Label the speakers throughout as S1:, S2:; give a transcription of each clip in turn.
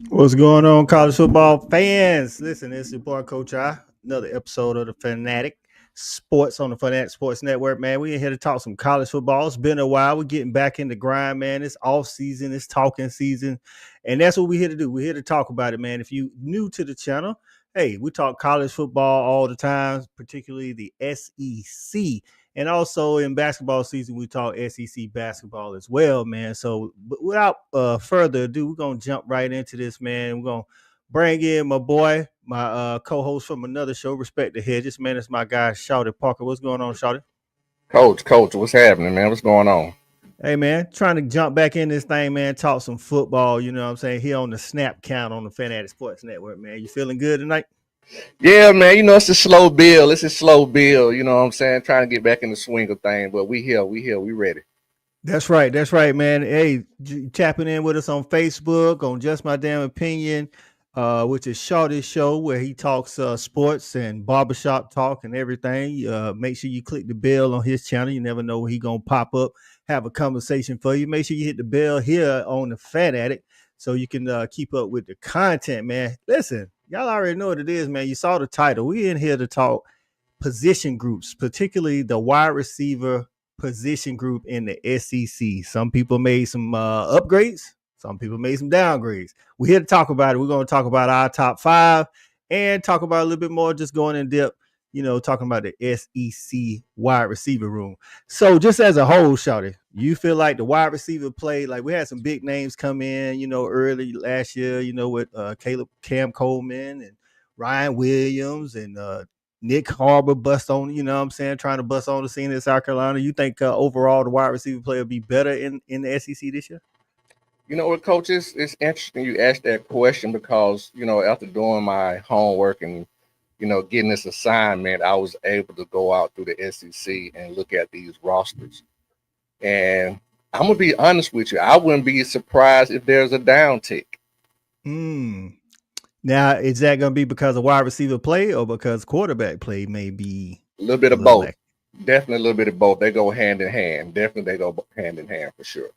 S1: What's going on, college football fans? Listen, it's your boy Coach I. Another episode of the Fanatic Sports on the Fanatic Sports Network, man. We in here to talk some college football. It's been a while. We're getting back in the grind, man. It's off season, it's talking season, and that's what we're here to do. We're here to talk about it, man. If you new to the channel, hey, we talk college football all the time, particularly the SEC. And also in basketball season, we talk SEC basketball as well, man. So without further ado, we're going to jump right into this, man. We're going to bring in my boy, my co-host from another show, Respect the Hedges. Man, it's my guy, Shawty Parker. What's going on, Shawty?
S2: Coach, what's happening, man? What's going on?
S1: Hey, man, trying to jump back in this thing, man, talk some football, you know what I'm saying, here on the Snap Count on the Fanatic Sports Network, man. You feeling good tonight?
S2: Yeah, man, it's a slow build. It's a slow build, you know what I'm saying? Trying to get back in the swing of things, but we ready.
S1: That's right, man. Hey, tapping in with us on Facebook, on Just My Damn Opinion, which is Shawty's show, where he talks sports and barbershop talk and everything. Make sure you click the bell on his channel. You never know when he's going to pop up, have a conversation for you. Make sure you hit the bell here on the Fat Addict so you can keep up with the content, man. Listen, y'all already know what it is, man. You saw the title. We in here to talk position groups, particularly the wide receiver position group in the SEC. Some people made some upgrades. Some people made some downgrades. We're here to talk about it. We're going to talk about our top five and talk about a little bit more, just going in depth, talking about the SEC wide receiver room. So just as a whole, Shawty, you feel like the wide receiver play, like we had some big names come in, early last year, with Cam Coleman and Ryan Williams and Nick Harbor bust on, trying to bust on the scene in South Carolina. You think overall the wide receiver play will be better in the SEC this year?
S2: You know what, Coach? It's interesting you asked that question because, after doing my homework and, getting this assignment, I was able to go out through the SEC and look at these rosters. And I'm going to be honest with you. I wouldn't be surprised if there's a downtick.
S1: Now, is that going to be because of wide receiver play or because quarterback play may be
S2: a little bit of both? Definitely a little bit of both. They go hand in hand. Definitely they go hand in hand for sure.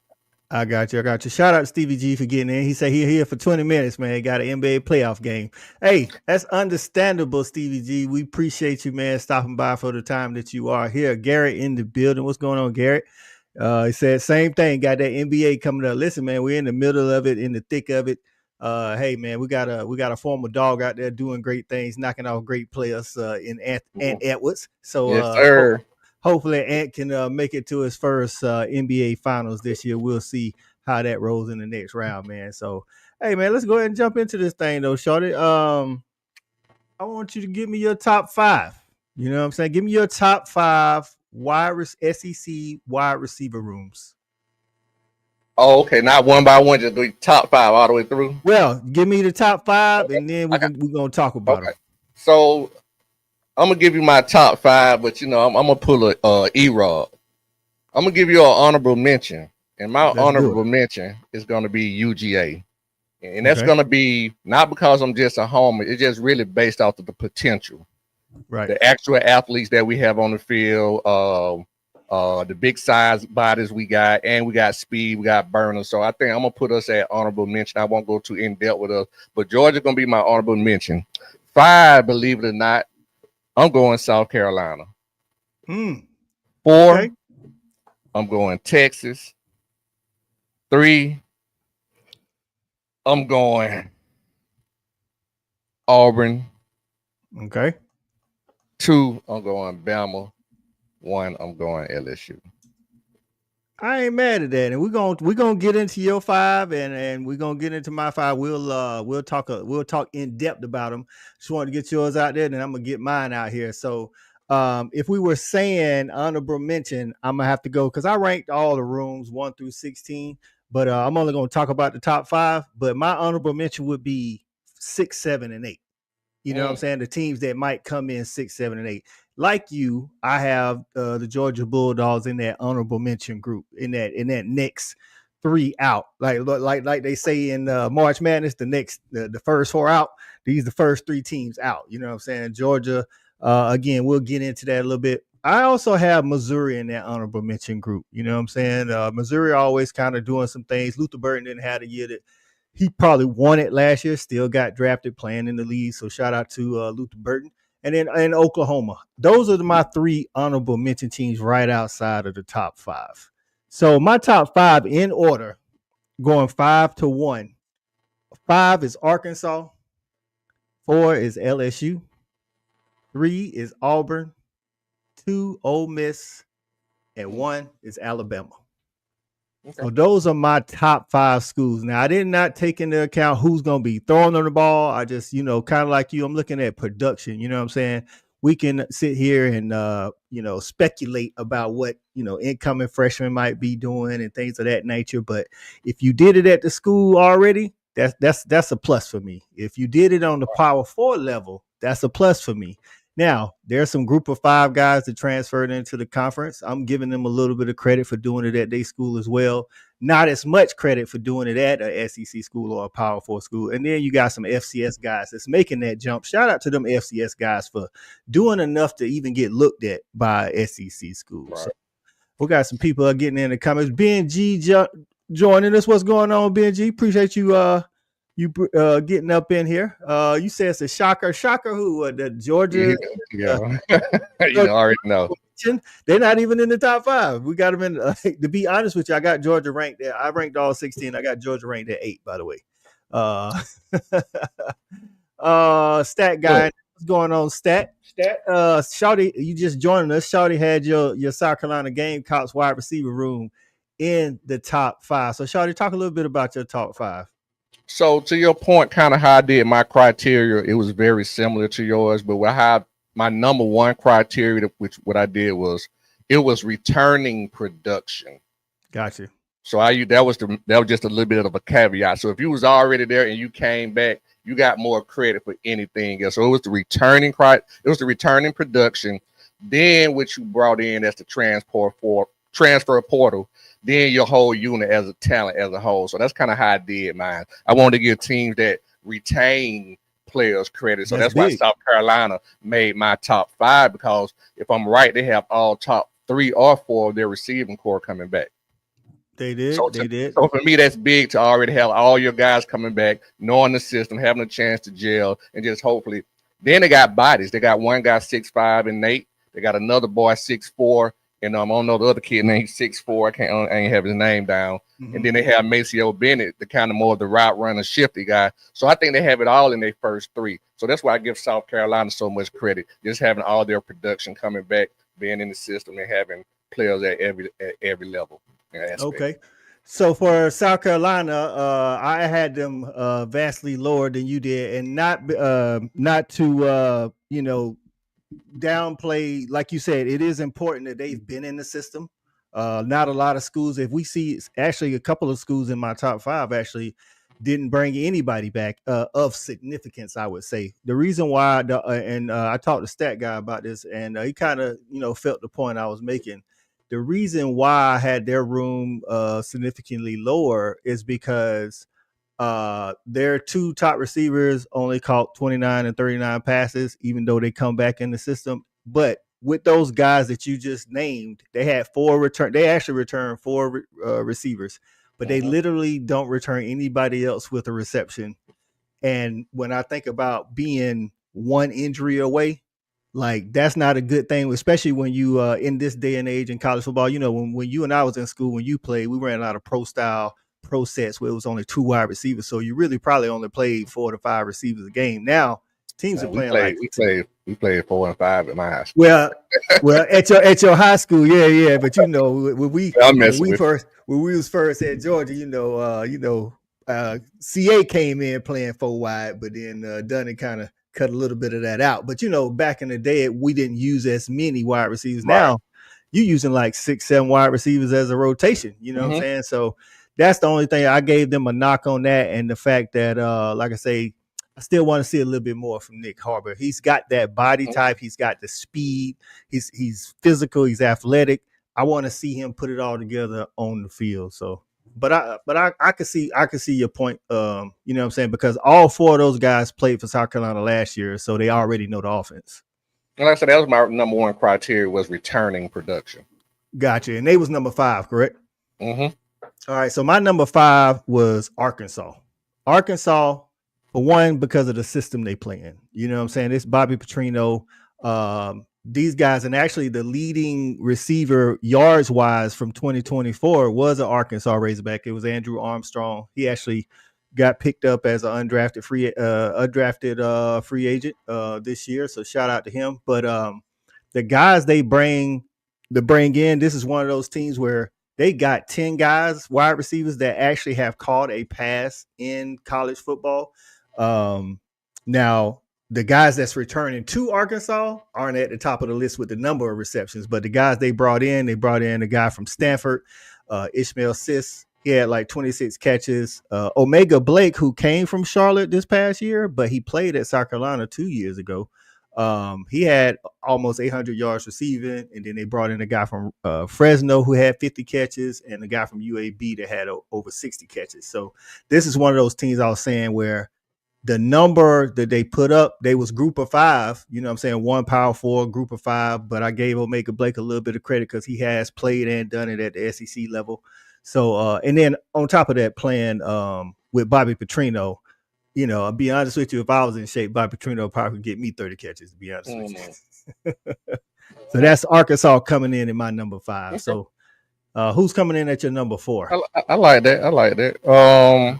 S1: I got you. Shout out to Stevie G for getting in. He said he's here for 20 minutes, man. Got an NBA playoff game. Hey, that's understandable, Stevie G. We appreciate you, man, stopping by for the time that you are here. Garrett in the building. What's going on, Garrett? He said same thing. Got that NBA coming up. Listen, man, we're in the middle of it, in the thick of it. Hey, man, we got a former dog out there doing great things, knocking off great players in Ant Edwards. So,
S2: yes, sir.
S1: Hopefully Ant can make it to his first NBA finals this year. We'll see how that rolls in the next round, man. So, hey, man, let's go ahead and jump into this thing, though, Shawty. I want you to give me your top five. You know what I'm saying? Give me your top five SEC wide receiver rooms.
S2: Oh, okay. Not one by one, just the top five all the way through.
S1: Well, give me the top five, and then we're gonna talk about it.
S2: So I'm gonna give you my top five, but I'm gonna pull a E-Rod. I'm gonna give you an honorable mention, and my honorable mention is gonna be UGA, and that's gonna be not because I'm just a homer. It's just really based off of the potential,
S1: right?
S2: The actual athletes that we have on the field, the big size bodies we got, and we got speed, we got burner. So I think I'm gonna put us at honorable mention. I won't go too in depth with us, but Georgia's gonna be my honorable mention. 5, believe it or not, I'm going South Carolina. 4, okay. I'm going Texas. 3, I'm going Auburn.
S1: Okay.
S2: 2, I'm going Bama. 1, I'm going LSU.
S1: I ain't mad at that, and we're gonna get into your 5, and we're gonna get into my 5. We'll talk in depth about them. Just wanted to get yours out there, then I'm gonna get mine out here. So, if we were saying honorable mention, I'm gonna have to go because I ranked all the rooms 1 through 16, but I'm only gonna talk about the top 5. But my honorable mention would be 6, 7, and 8. You know what I'm saying? The teams that might come in 6, 7, and 8. Like you, I have the Georgia Bulldogs in that honorable mention group, in that next 3 out. Like they say in March Madness, the first 4 out. These the first 3 teams out. You know what I'm saying? Georgia, again, we'll get into that a little bit I also have Missouri in that honorable mention group. You know what I'm saying? Missouri always kind of doing some things. Luther Burton didn't have a year that he probably won it last year. Still got drafted playing in the league. So shout out to Luther Burton. And then in Oklahoma, those are my 3 honorable mention teams right outside of the top 5. So my top 5 in order, going 5 to 1. 5 is Arkansas. 4 is LSU. 3 is Auburn. 2 Ole Miss, and 1 is Alabama. Okay. So those are my top 5 schools. Now I did not take into account who's going to be throwing on the ball. I just, kind of like you, I'm looking at production. You know what I'm saying? We can sit here and speculate about what incoming freshmen might be doing and things of that nature. But if you did it at the school already, that's a plus for me. If you did it on the Power 4 level, that's a plus for me. Now, there's some group of 5 guys that transferred into the conference. I'm giving them a little bit of credit for doing it at their school as well. Not as much credit for doing it at a SEC school or a Power 4 school. And then you got some FCS guys that's making that jump. Shout out to them FCS guys for doing enough to even get looked at by SEC schools. Right. So we got some people getting in the comments. Ben G joining us. What's going on, Ben G? Appreciate you getting up in here. You say it's a shocker. Shocker who? The Georgia?
S2: Yeah. You already know.
S1: They're not even in the top 5. We got them in. To be honest with you, I got Georgia ranked there. I ranked all 16. I got Georgia ranked at 8, by the way. Stat guy. What's going on, Stat? Shawty, you just joined us. Shawty had your South Carolina Gamecocks wide receiver room in the top 5. So Shawty, talk a little bit about your top 5.
S2: So to your point, kind of how I did my criteria, it was very similar to yours, but what I had my number 1 criteria, which what I did was it was returning production.
S1: Gotcha.
S2: So that was just a little bit of a caveat. So if you was already there and you came back, you got more credit for anything else. So it was the returning production. Then what you brought in as the transfer portal, then your whole unit as a talent as a whole. So that's kind of how I did mine. I wanted to give teams that retain players credit. So that's why South Carolina made my top 5, because if I'm right, they have all top 3 or 4 of their receiving core coming back.
S1: They did.
S2: So for me, that's big to already have all your guys coming back, knowing the system, having a chance to gel, and just hopefully. Then they got bodies. They got one guy 6'5" and Nate. They got another boy 6'4". And I don't know the other kid named 6'4". I ain't have his name down. Mm-hmm. And then they have Maceo Bennett, the kind of more of the route runner, shifty guy. So I think they have it all in their first 3. So that's why I give South Carolina so much credit, just having all their production coming back, being in the system, and having players at every level.
S1: Okay. So for South Carolina, I had them vastly lower than you did, and not to downplay, like you said, it is important that they've been in the system. Not a lot of schools. If we see, actually, a couple of schools in my top 5 actually didn't bring anybody back of significance, I would say. The reason why, I talked to Stat Guy about this, and he kind of felt the point I was making. The reason why I had their room significantly lower is because their 2 top receivers only caught 29 and 39 passes, even though they come back in the system. But with those guys that you just named, they had 4 return. They actually returned 4 receivers, but they literally don't return anybody else with a reception. And when I think about being 1 injury away, like, that's not a good thing, especially when you in this day and age in college football. When you and I was in school, when you played, we ran a lot of pro sets where it was only 2 wide receivers. So you really probably only played 4 to 5 receivers a game. Now teams are playing
S2: we played 4 and 5 at my high school.
S1: Well, at your high school, yeah. But when we was first at Georgia, CA came in playing 4 wide, but then Dunning kind of cut a little bit of that out. But back in the day, we didn't use as many wide receivers. Right. Now you're using like 6-7 wide receivers as a rotation. You know what I'm saying? So that's the only thing I gave them a knock on that, and the fact that, like I say, I still want to see a little bit more from Nick Harbor. He's got that body type. He's got the speed. He's physical. He's athletic. I want to see him put it all together on the field. So, but I could see your point. You know what I'm saying? Because all 4 of those guys played for South Carolina last year, so they already know the offense.
S2: Like I said, that was my number one criteria was returning production.
S1: Gotcha. And they was number 5, correct?
S2: Mm-hmm.
S1: All right. So my number 5 was Arkansas. Arkansas, for one, because of the system they play in. You know what I'm saying? It's Bobby Petrino. These guys, and actually the leading receiver yards wise from 2024 was an Arkansas Razorback. It was Andrew Armstrong. He actually got picked up as an undrafted free agent this year. So shout out to him. But the guys they bring in, this is one of those teams where they got 10 guys, wide receivers, that actually have caught a pass in college football. Now, the guys that's returning to Arkansas aren't at the top of the list with the number of receptions, but the guys they brought in a guy from Stanford, Ishmael Sis. He had like 26 catches. Omega Blake, who came from Charlotte this past year, but he played at South Carolina 2 years ago. He had almost 800 yards receiving, and then they brought in a guy from Fresno who had 50 catches, and a guy from UAB that had over 60 catches. So this is one of those teams I was saying where the number that they put up, they was group of 5, you know what I'm saying? 1 power 4, group of 5, but I gave Omega Blake a little bit of credit because he has played and done it at the SEC level. So, and then on top of that, playing with Bobby Petrino, you know, I'll be honest with you, if I was in shape, Bobby Petrino probably would get me 30 catches, to be honest with you. So that's Arkansas coming in my number 5. So who's coming in at your number 4?
S2: I like that.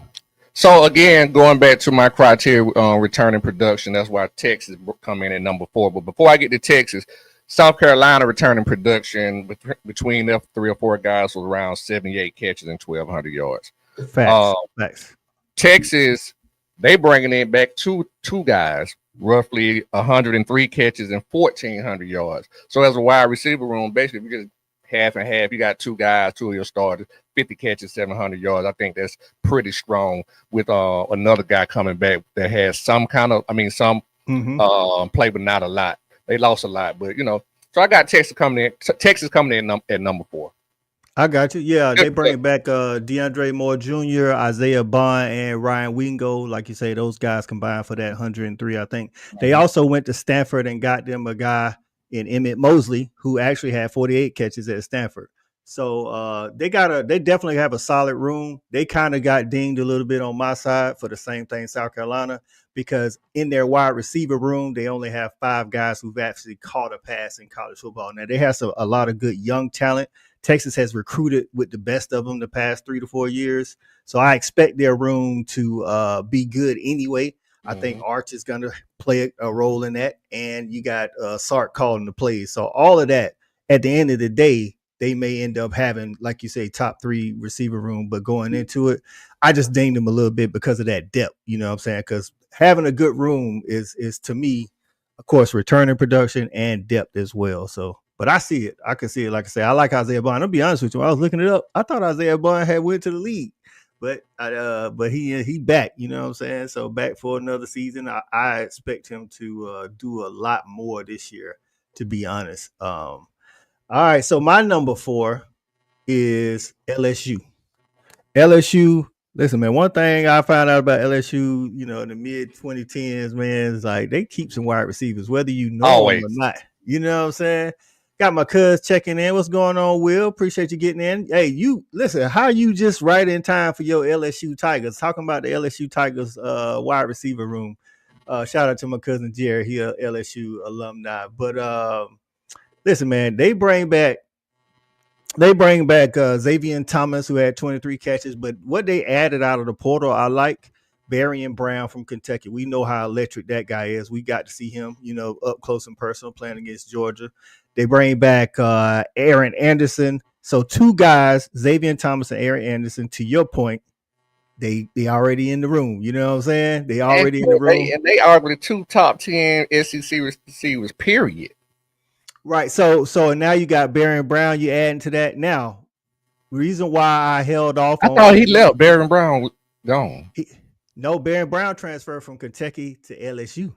S2: So again, going back to my criteria, returning production, that's why Texas come in at number 4. But before I get to Texas, South Carolina returning production between the 3 or 4 guys was around 78 catches and 1,200 yards.
S1: Facts.
S2: Texas, they bringing in back two guys, roughly 103 catches and 1,400 yards. So as a wide receiver room, basically, if you get half and half, you got 2 guys, 2 of your starters, 50 catches, 700 yards. I think that's pretty strong with another guy coming back that has some kind of, play, but not a lot. They lost a lot, but you know. So I got Texas coming in at number 4.
S1: I got you. Yeah, they bring back DeAndre Moore Jr., Isaiah Bond, and Ryan Wingo. Like you say, those guys combined for that 103, I think. They also went to Stanford and got them a guy in Emmett Mosley, who actually had 48 catches at Stanford. So they definitely have a solid room. They kind of got dinged a little bit on my side for the same thing South Carolina, because in their wide receiver room, they only have 5 guys who've actually caught a pass in college football. Now, they have a lot of good young talent. Texas has recruited with the best of them the past 3 to 4 years. So I expect their room to be good anyway. I think Arch is going to play a role in that. And you got Sark calling the plays. So all of that, at the end of the day, they may end up having, like you say, top 3 receiver room. But going into it, I just dinged them a little bit because of that depth. You know what I'm saying? Because having a good room is to me, of course, returning production and depth as well. So, but I see it. I can see it. Like I say, I like Isaiah Bond. I'll be honest with you. When I was looking it up, I thought Isaiah Bond had went to the league, but he back. You know what I'm saying? So back for another season. I expect him to do a lot more this year, to be honest. All right. So my number 4 is LSU. LSU. Listen, man, one thing I found out about LSU, you know, in the mid 2010s, man, is like they keep some wide receivers, whether you know them or not. You know what I'm saying? Got my cuz checking in. What's going on, Will? Appreciate you getting in. Hey, you listen, how you just right in time for your LSU Tigers? Talking about the LSU Tigers wide receiver room. Shout out to my cousin Jerry, he a LSU alumni. But listen, man, they bring back Xavier Thomas, who had 23 catches, but what they added out of the portal, I like. Barian Brown from Kentucky. We know how electric that guy is. We got to see him, you know, up close and personal playing against Georgia. They bring back Aaron Anderson. So 2 guys, Xavier Thomas and Aaron Anderson, to your point, they already in the room. You know what I'm saying? They already in the room.
S2: They are the 2 top 10 SEC receivers, period.
S1: Right. So now you got Barian Brown. You adding to that. Now, reason why I held off.
S2: I thought he left. Barian Brown was gone.
S1: No, Barian Brown transferred from Kentucky to LSU.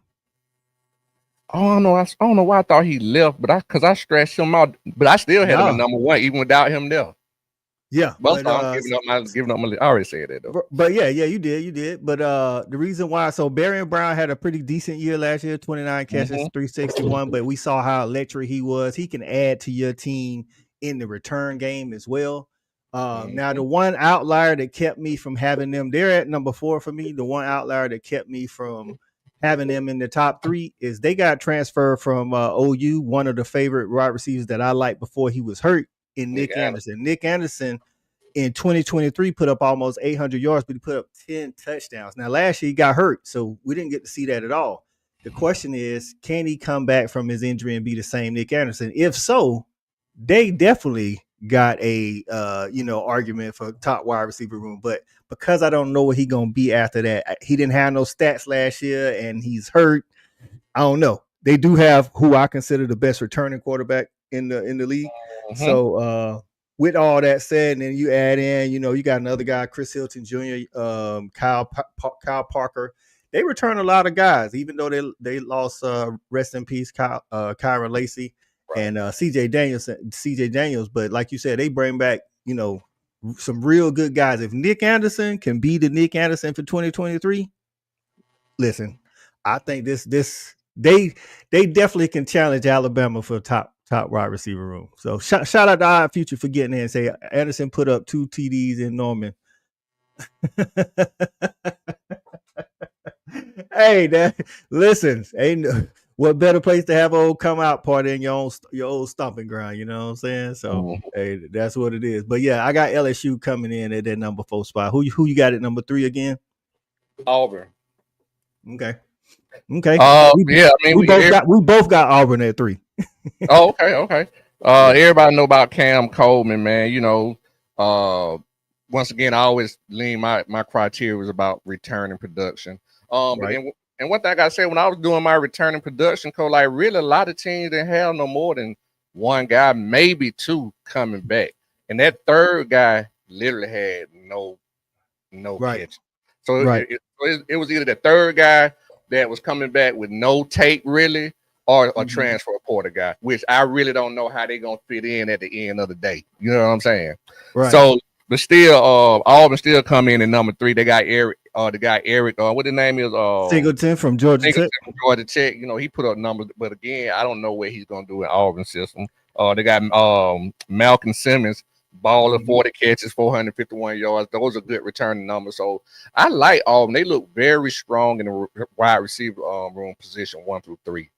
S2: Oh no, I don't know why I thought he left, but because I stretched him out, but I still had him at number 1 even without him there.
S1: Yeah,
S2: But I'm giving up my. I already said that though.
S1: but yeah, you did. But the reason why, so Barion Brown had a pretty decent year last year, 29 catches, 361. But we saw how electric he was. He can add to your team in the return game as well. Now the one outlier that kept me from having them, they're at number 4 for me. The one outlier that kept me from having them in the top 3 is they got transferred from OU, one of the favorite wide receivers that I liked before he was hurt, in Nick Anderson. Nick Anderson in 2023 put up almost 800 yards, but he put up 10 touchdowns. Now, last year he got hurt, so we didn't get to see that at all. The question is, can he come back from his injury and be the same Nick Anderson? If so, they definitely got a argument for top wide receiver room. But because I don't know what he's gonna be after that, he didn't have no stats last year and he's hurt. I don't know. They do have who I consider the best returning quarterback in the league. So with all that said, and then you add in, you got another guy, Chris Hilton Jr., Kyle Parker. They return a lot of guys, even though they lost rest in peace, Kyron Lacy and CJ Daniels. But like you said, they bring back, some real good guys. If Nick Anderson can be the Nick Anderson for 2023, listen, I think they definitely can challenge Alabama for top wide receiver room. So shout out to our future for getting there and say Anderson put up 2 TDs in Norman. Hey, listen, ain't what better place to have old come out party in your old stomping ground, you know what I'm saying? So hey, that's what it is. But yeah, I got LSU coming in at that number 4 spot. Who you got at number 3 again?
S2: Auburn.
S1: Okay.
S2: We
S1: both got Auburn at 3.
S2: Okay. Everybody know about Cam Coleman, man. Once again, I always lean my criteria was about returning production.
S1: Right.
S2: And one thing I gotta say, when I was doing my returning production, like really a lot of teams didn't have no more than one guy, maybe 2 coming back, and that third guy literally had no catch. So it was either the third guy that was coming back with no tape really, or a transfer portal guy, which I really don't know how they're gonna fit in at the end of the day. You know what I'm saying? Right. So, but still, Auburn still come in at number 3. They got Eric, the guy Eric, what the name is?
S1: Singleton from Georgia Tech.
S2: Georgia Tech. He put up numbers, but again, I don't know what he's gonna do in Auburn system. They got Malcolm Simmons, baller, 40 catches, 451 yards. Those are good returning numbers. So I like Auburn. They look very strong in the wide receiver room position 1 through 3.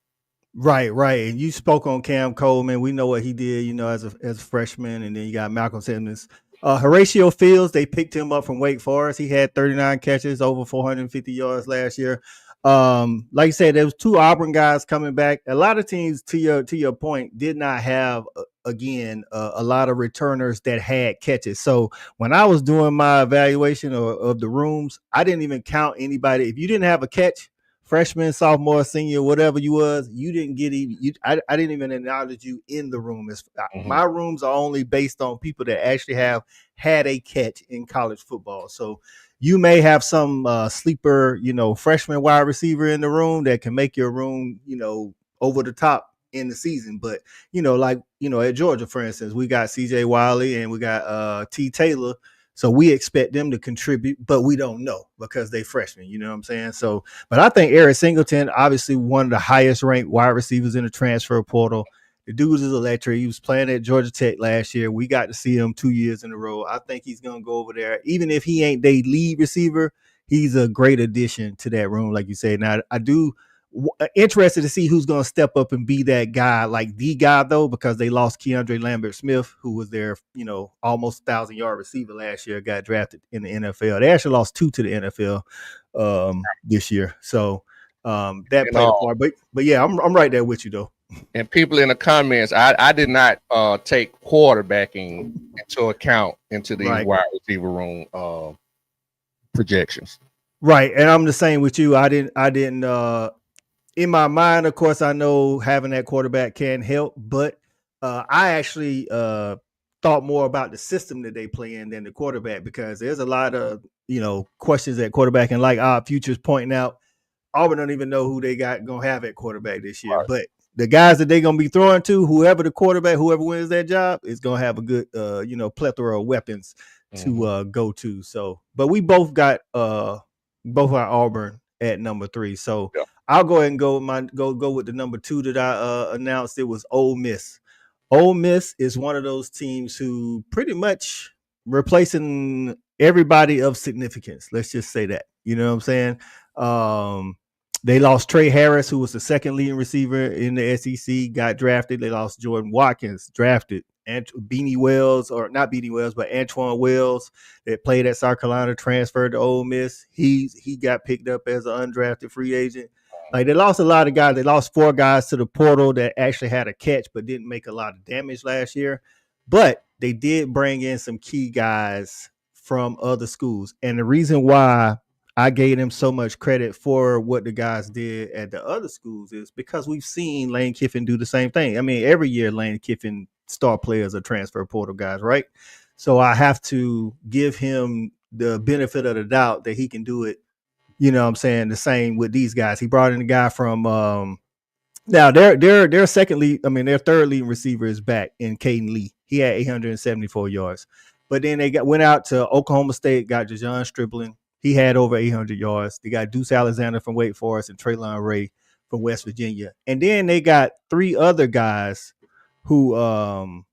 S1: Right. And you spoke on Cam Coleman. We know what he did, as a freshman, and then you got Malcolm Simmons. Horatio Fields, they picked him up from Wake Forest. He had 39 catches, over 450 yards last year. Like you said, there was 2 Auburn guys coming back. A lot of teams, to your point, did not have a lot of returners that had catches. So when I was doing my evaluation of the rooms, I didn't even count anybody. If you didn't have a catch, freshman, sophomore, senior, whatever you was, you didn't get even. I didn't even acknowledge you in the room. My rooms are only based on people that actually have had a catch in college football. So you may have some sleeper, freshman wide receiver in the room that can make your room, over the top in the season. But at Georgia, for instance, we got CJ Wiley and we got T Taylor. So we expect them to contribute, but we don't know because they freshmen, you know what I'm saying? So, but I think Eric Singleton, obviously one of the highest ranked wide receivers in the transfer portal. The dude is electric. He was playing at Georgia Tech last year. We got to see him 2 years in a row. I think he's going to go over there. Even if he ain't their lead receiver, he's a great addition to that room, like you said. Now, I do interested to see who's going to step up and be that guy, like the guy, though, because they lost Keandre Lambert-Smith, who was their, almost 1,000-yard receiver last year, got drafted in the NFL. They actually lost 2 to the NFL this year. So that played a part. But yeah, I'm right there with you, though.
S2: And people in the comments, I did not take quarterbacking into account into these wide receiver room projections.
S1: Right, and I'm the same with you. I didn't. In my mind, of course, I know having that quarterback can help, but I actually thought more about the system that they play in than the quarterback, because there's a lot of questions at quarterback, and like our futures pointing out, Auburn don't even know who they got gonna have at quarterback this year. Right. But the guys that they're gonna be throwing to, whoever the quarterback, whoever wins that job, is gonna have a good plethora of weapons to go to. So, but we both got both our Auburn at number 3. So
S2: Yeah.
S1: I'll go ahead and go with the number 2 that I announced. It was Ole Miss. Ole Miss is one of those teams who pretty much replacing everybody of significance. Let's just say that. You know what I'm saying? They lost Trey Harris, who was the second leading receiver in the SEC, got drafted. They lost Jordan Watkins, drafted. And Beanie Wells, or not Beanie Wells, but Antoine Wells, that played at South Carolina, transferred to Ole Miss. He got picked up as an undrafted free agent. Like, they lost a lot of guys. They lost 4 guys to the portal that actually had a catch but didn't make a lot of damage last year. But they did bring in some key guys from other schools. And the reason why I gave them so much credit for what the guys did at the other schools is because we've seen Lane Kiffin do the same thing. I mean, every year Lane Kiffin star players are transfer portal guys, right? So I have to give him the benefit of the doubt that he can do it. You know what I'm saying? The same with these guys. He brought in a guy from now their second lead, I mean, their third leading receiver is back in Caden Lee. He had 874 yards. But then they went out to Oklahoma State, got Dejon Stribling. He had over 800 yards. They got Deuce Alexander from Wake Forest and Traylon Ray from West Virginia. And then they got 3 other guys who and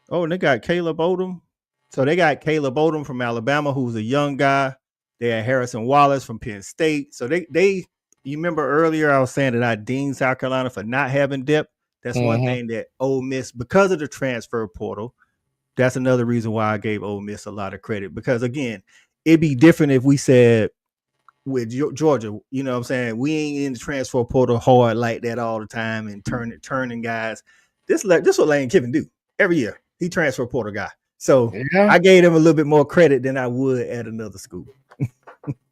S1: they got Caleb Odom. So they got Caleb Odom from Alabama, who's a young guy. They had Harrison Wallace from Penn State. So they you remember earlier I was saying that I deemed South Carolina for not having depth. That's one thing that Ole Miss, because of the transfer portal, that's another reason why I gave Ole Miss a lot of credit. Because again, it'd be different if we said with Georgia, you know what I'm saying? We ain't in the transfer portal hard like that all the time and turning guys. This what Lane Kiffin do every year. He transfer portal guy. So I gave him a little bit more credit than I would at another school.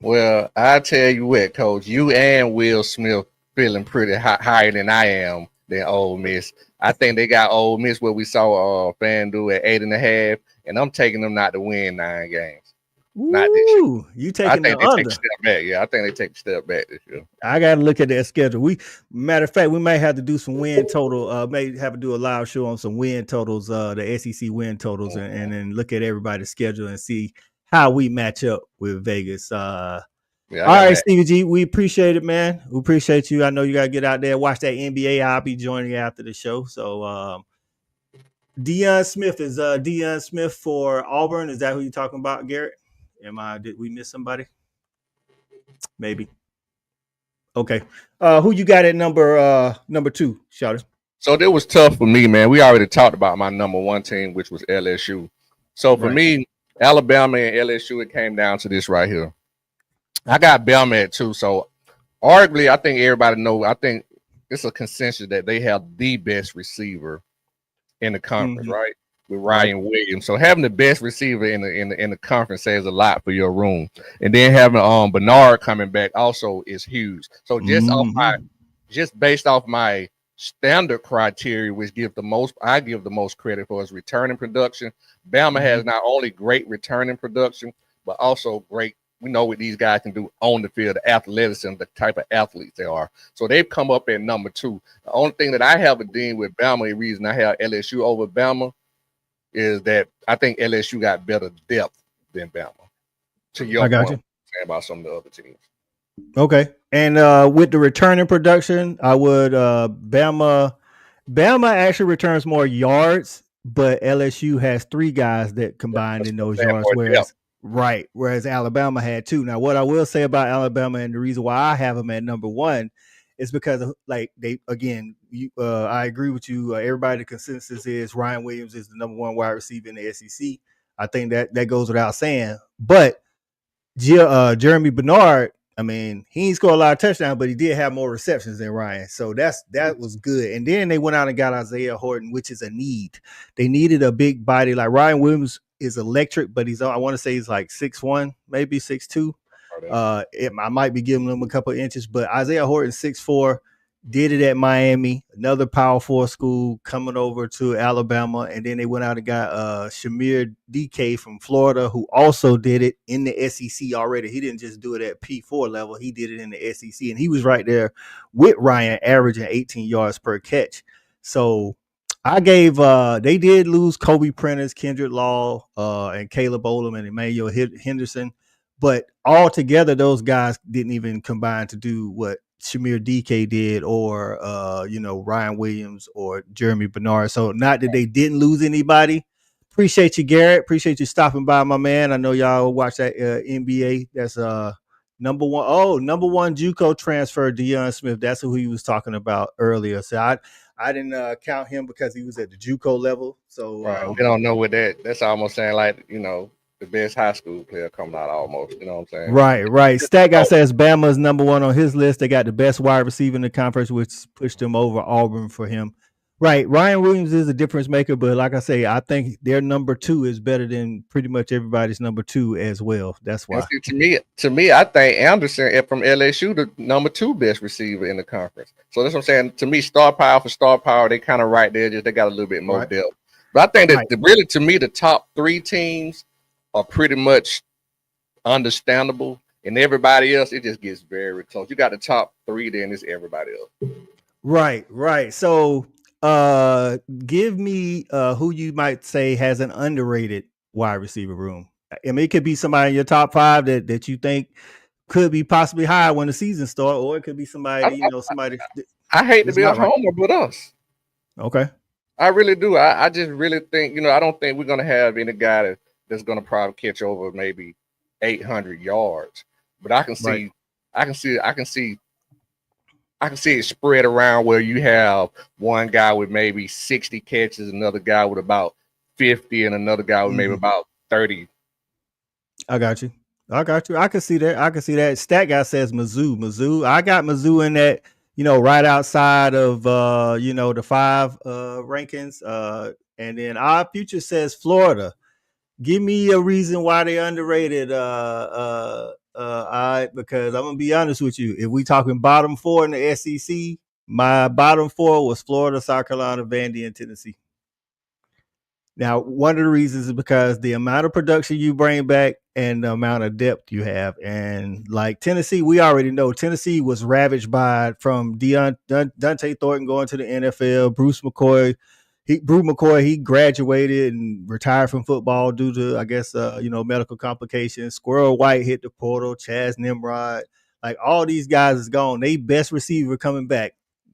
S2: Well, I tell you what, Coach, you and Will Smith feeling pretty higher than I am than Ole Miss. I think they got Ole Miss where we saw FanDuel at 8.5, and I'm taking them not to win 9 games. Not this year.
S1: You taking the
S2: under?
S1: Take
S2: a step back. Yeah, I think they take a step back this year.
S1: I got to look at their schedule. Matter of fact, we might have to do some win total. May have to do a live show on some win totals, the SEC win totals, and then look at everybody's schedule and see how we match up with Vegas. All right, Stevie G, we appreciate it, man. We appreciate you. I know you got to get out there, watch that NBA. I'll be joining you after the show. So, Deion Smith is Deion Smith for Auburn. Is that who you're talking about, Garrett? Did we miss somebody? Maybe. Okay. Who you got at number 2, Shouter?
S2: So that was tough for me, man. We already talked about my number 1 team, which was LSU. So for me, Alabama and LSU, it came down to this right here. I got Bama at 2. So arguably, I think everybody know. I think it's a consensus that they have the best receiver in the conference, right? With Ryan Williams. So having the best receiver in the conference says a lot for your room. And then having Bernard coming back also is huge. So just based off my standard criteria, which I give the most credit for is returning production. Bama has not only great returning production, but also great. We know what these guys can do on the field, the athleticism, the type of athletes they are. So they've come up at number 2. The only thing that I have a deal with Bama, the reason I have LSU over Bama, is that I think LSU got better depth than Bama. To your point, saying about some of the other teams.
S1: Okay. And with the returning production, I would Bama actually returns more yards, but LSU has 3 guys that combined in those yards, whereas Alabama had 2. Now, what I will say about Alabama and the reason why I have them at number 1 is because, like, I agree with you. Everybody, the consensus is Ryan Williams is the number 1 wide receiver in the SEC. I think that goes without saying. But Jeremy Bernard, I mean, he didn't score a lot of touchdowns, but he did have more receptions than Ryan. So that was good. And then they went out and got Isaiah Horton, which is a need. They needed a big body. Like, Ryan Williams is electric, but I want to say he's like 6'1", maybe 6'2". I might be giving him a couple of inches, but Isaiah Horton 6'4". did it at Miami, another Power Four school, coming over to Alabama, and then they went out and got Shamir DK from Florida, who also did it in the SEC already. He didn't just do it at P4 level; he did it in the SEC, and he was right there with Ryan, averaging 18 yards per catch. So I gave. They did lose Kobe Prentice, Kendrick Law, and Caleb Olam and Emmanuel Henderson, but all together, those guys didn't even combine to do what Shamir DK did, or Ryan Williams or Jeremy Bernard. So not that they didn't lose anybody. Appreciate you, Garrett. Appreciate you stopping by, my man. I know y'all watch that NBA. That's number one. Oh, number one JUCO transfer, Deion Smith. That's who he was talking about earlier. So I didn't count him because he was at the JUCO level. So
S2: right. We don't know what that's almost saying like, the best high school player coming out almost, you know what I'm saying?
S1: Right. Stat guy says Bama's number one on his list. They got the best wide receiver in the conference, which pushed them over Auburn for him. Right. Ryan Williams is a difference maker, but like I say, I think their number two is better than pretty much everybody's number two as well. That's why.
S2: See, to me, I think Anderson from LSU, the number two best receiver in the conference. So that's what I'm saying. To me, star power for star power, they kind of right there. Just they got a little bit more depth. But I think that really, to me, the top three teams are pretty much understandable, and everybody else, it just gets very close. You got the top three, then it's everybody else.
S1: Right. So give me who you might say has an underrated wide receiver room. I mean, it could be somebody in your top five that you think could be possibly higher when the season starts, or it could be somebody, somebody.
S2: I hate to be a homer, but us.
S1: Okay.
S2: I really do. I just really think, I don't think we're gonna have any guy that's gonna probably catch over maybe 800 yards. But I can see it spread around where you have one guy with maybe 60 catches, another guy with about 50, and another guy with maybe about 30. I got you.
S1: I can see that. Stat guy says Mizzou. I got Mizzou in that, right outside of the 5 rankings. And then our future says Florida. Give me a reason why they underrated. Because I'm gonna be honest with you. If we talking bottom 4 in the SEC, my bottom 4 was Florida, South Carolina, Vandy, and Tennessee. Now, one of the reasons is because the amount of production you bring back and the amount of depth you have. And like Tennessee, we already know Tennessee was ravaged from Dante Thornton going to the NFL, Bruce McCoy. He graduated and retired from football due to, I guess, medical complications. Squirrel White hit the portal, Chaz Nimrod. Like all these guys is gone. They best receiver coming back.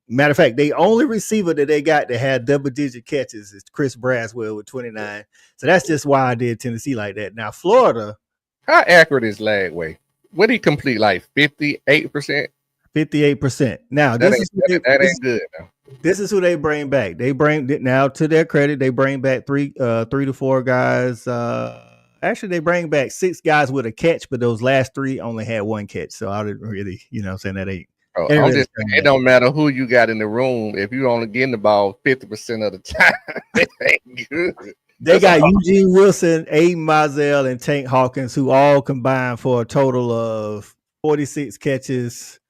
S1: Matter of fact, the only receiver that they got that had double-digit catches is Chris Braswell with 29. So that's just why I did Tennessee like that. Now, Florida.
S2: How accurate is Lagway? What did he complete, like 58%?
S1: 58%. Now,
S2: that ain't good. Now.
S1: This is who they bring back. They bring, now to their credit, they bring back three to four guys. Actually, they bring back 6 guys with a catch, but those last 3 only had 1 catch. So I didn't really, saying that ain't.
S2: I'm just saying, it don't matter who you got in the room. If you only getting the ball 50% of the time, it ain't good.
S1: They got Eugene Wilson, Aiden Mizell, and Tank Hawkins, who all combined for a total of 46 catches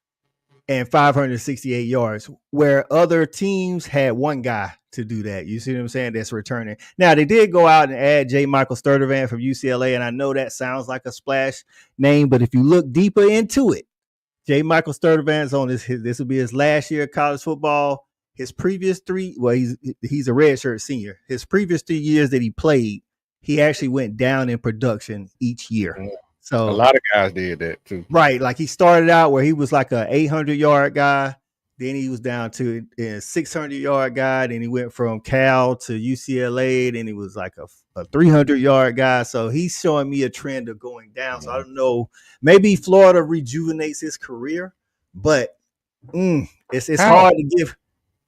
S1: and 568 yards, where other teams had 1 guy to do that. You see what I'm saying? That's returning. Now, they did go out and add J. Michael Sturdivant from UCLA, and I know that sounds like a splash name, but if you look deeper into it, J. Michael Sturdivant's on this will be his last year of college football. His previous 3, well, he's a redshirt senior. His previous 3 years that he played, he actually went down in production each year. So
S2: a lot of guys did that too.
S1: Right. Like he started out where he was like a 800-yard guy. Then he was down to a 600-yard guy. Then he went from Cal to UCLA. Then he was like a 300-yard guy. So he's showing me a trend of going down. So I don't know. Maybe Florida rejuvenates his career, but it's hard to give.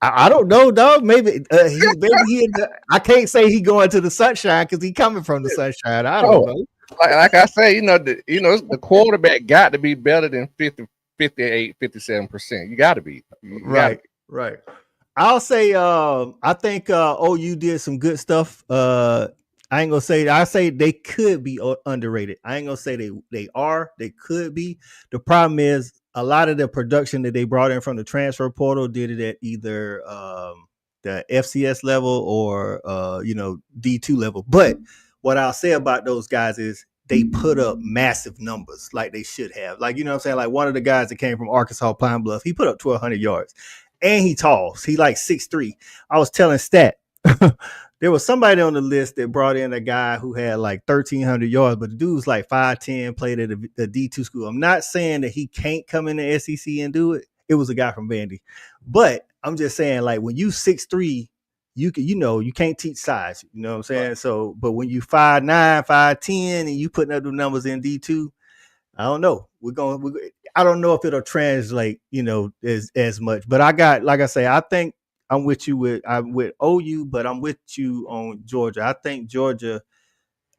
S1: I don't know, dog. Maybe I can't say he going to the sunshine because he coming from the sunshine. I don't know.
S2: Like I say, the quarterback got to be better than 50, 58, 57%. You got to be.
S1: Right. I'll say I think OU did some good stuff. I ain't gonna say I say they could be underrated. I ain't gonna say they are. They could be. The problem is a lot of the production that they brought in from the transfer portal did it at either the FCS level or D2 level. But what I'll say about those guys is they put up massive numbers like they should have. Like, you know what I'm saying? Like one of the guys that came from Arkansas Pine Bluff, he put up 1,200 yards. And he tall. He like 6'3". I was telling Stat. There was somebody on the list that brought in a guy who had like 1,300 yards, but the dude was like 5'10", played at a D2 school. I'm not saying that he can't come in the SEC and do it. It was a guy from Vandy. But I'm just saying, like, when you 6'3", you can, you can't teach size. You know what I'm saying? Right. So, but when you 5'9", 5'10", and you putting up the numbers in D2, I don't know. I don't know if it'll translate, as much. But like I say, I think I'm with OU, but I'm with you on Georgia. I think Georgia.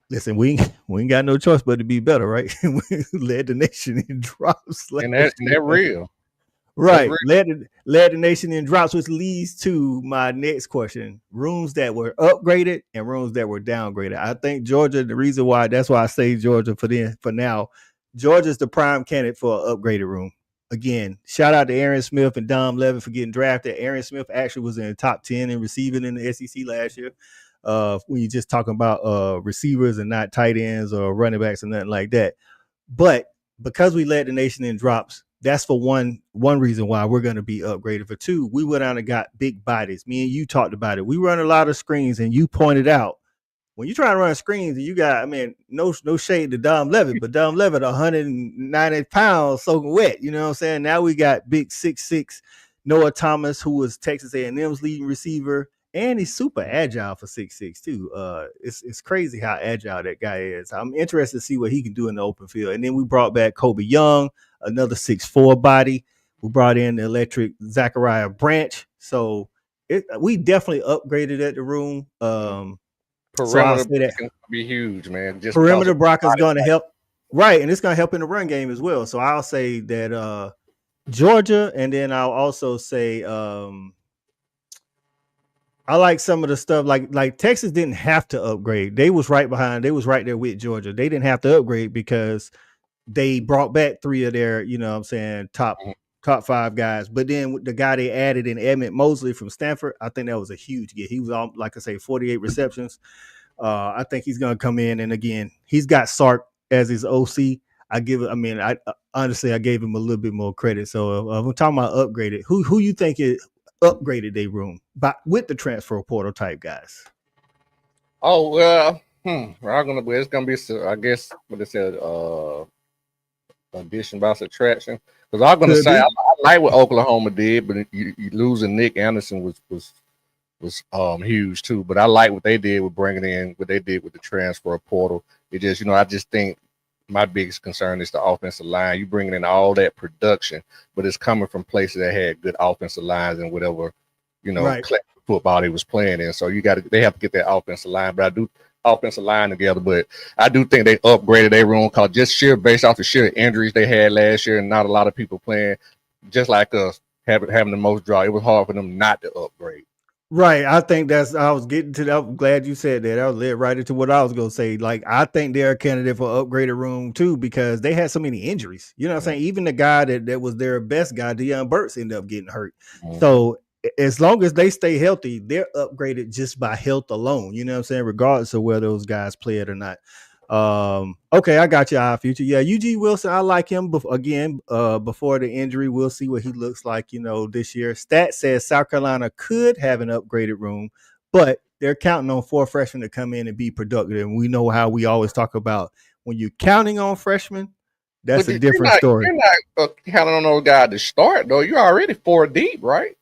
S1: Listen, we ain't got no choice but to be better, right? We led the nation in drops,
S2: and that's real,
S1: right? Led the nation in drops, which leads to my next question: rooms that were upgraded and rooms that were downgraded. I think Georgia. The reason why that's why I say Georgia for now. Georgia's the prime candidate for an upgraded room. Again, shout out to Aaron Smith and Dom Levin for getting drafted. Aaron Smith actually was in the top 10 in receiving in the SEC last year. When you're just talking about receivers and not tight ends or running backs and nothing like that. But because we led the nation in drops, that's for one reason why we're going to be upgraded. For two, we went out and got big bodies. Me and you talked about it. We run a lot of screens, and you pointed out when you try to run screens, you got, no shade to Dom Levitt, but Dom Levitt, 190 pounds soaking wet. You know what I'm saying? Now we got big 6'6" Noah Thomas, who was Texas A&M's leading receiver, and he's super agile for 6'6" too. It's crazy how agile that guy is. I'm interested to see what he can do in the open field. And then we brought back Kobe Young, another 6'4" body. We brought in the electric Zachariah Branch. So we definitely upgraded at the room.
S2: Perimeter block can be huge, man. Just
S1: perimeter block is going to help, right? And it's going to help in the run game as well. So I'll say that Georgia, and then I'll also say I like some of the stuff like Texas didn't have to upgrade. They was right behind. They was right there with Georgia. They didn't have to upgrade because they brought back three of their, top 5 guys. But then the guy they added in Edmund Mosley from Stanford, I think that was a huge get. He was on, like I say, 48 receptions. I think he's going to come in, and again, he's got Sark as his OC. I honestly gave him a little bit more credit. So if we're talking about upgraded, who you think is upgraded their room with the transfer portal type guys?
S2: Oh well, it's gonna be, I guess, what they said, addition by subtraction. Because I'm gonna say I like what Oklahoma did, but you losing Nick Anderson was huge too. But I like what they did with bringing in what they did with the transfer portal. It just, I just think my biggest concern is the offensive line. You bringing in all that production, but it's coming from places that had good offensive lines and whatever, football they was playing in. So they have to get that offensive line. But I do offensive line together. But I do think they upgraded their room called just based off the sheer injuries they had last year and not a lot of people playing, just like us having the most draw. It was hard for them not to upgrade.
S1: Right. I think I was getting to that. I'm glad you said that. I was led right into what I was going to say. Like, I think they're a candidate for upgraded room too, because they had so many injuries. You know what I'm saying? Even the guy that was their best guy, Deion Burks, ended up getting hurt. Mm-hmm. So as long as they stay healthy, they're upgraded just by health alone. You know what I'm saying? Regardless of whether those guys play it or not. Okay, I got you, our future. Yeah, UG Wilson, I like him. Before the injury, we'll see what he looks like, this year. Stat says South Carolina could have an upgraded room, but they're counting on 4 freshmen to come in and be productive. And we know how we always talk about when you're counting on freshmen, that's a different story.
S2: You're not counting on those guys to start, though. You're already 4 deep, right?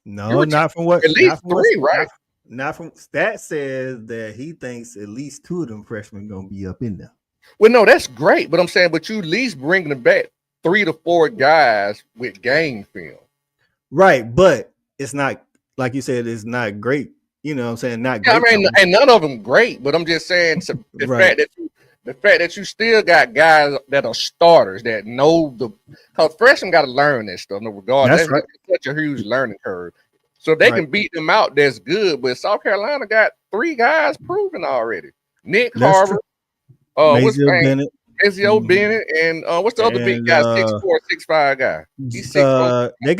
S1: No, not from what.
S2: At least 3, right?
S1: Not from Stat says that he thinks at least 2 of them freshmen gonna be up in there.
S2: Well, no, that's great, but I'm saying, but you at least bringing back 3 to 4 guys with game film,
S1: right? But it's not, like you said, it's not great. You know what I'm saying? Not great.
S2: And none of them great, but I'm just saying the fact that you still got guys that are starters that know because freshmen got to learn that stuff. No regard, that's right. Such a huge learning curve. So if they can beat them out, that's good. But South Carolina got 3 guys proven already. Nick Harvard,
S1: Bennett.
S2: Ezio Bennett, and what's the other big
S1: And
S2: guy? 6'4", 6'5" guy. He's 6'4".
S1: they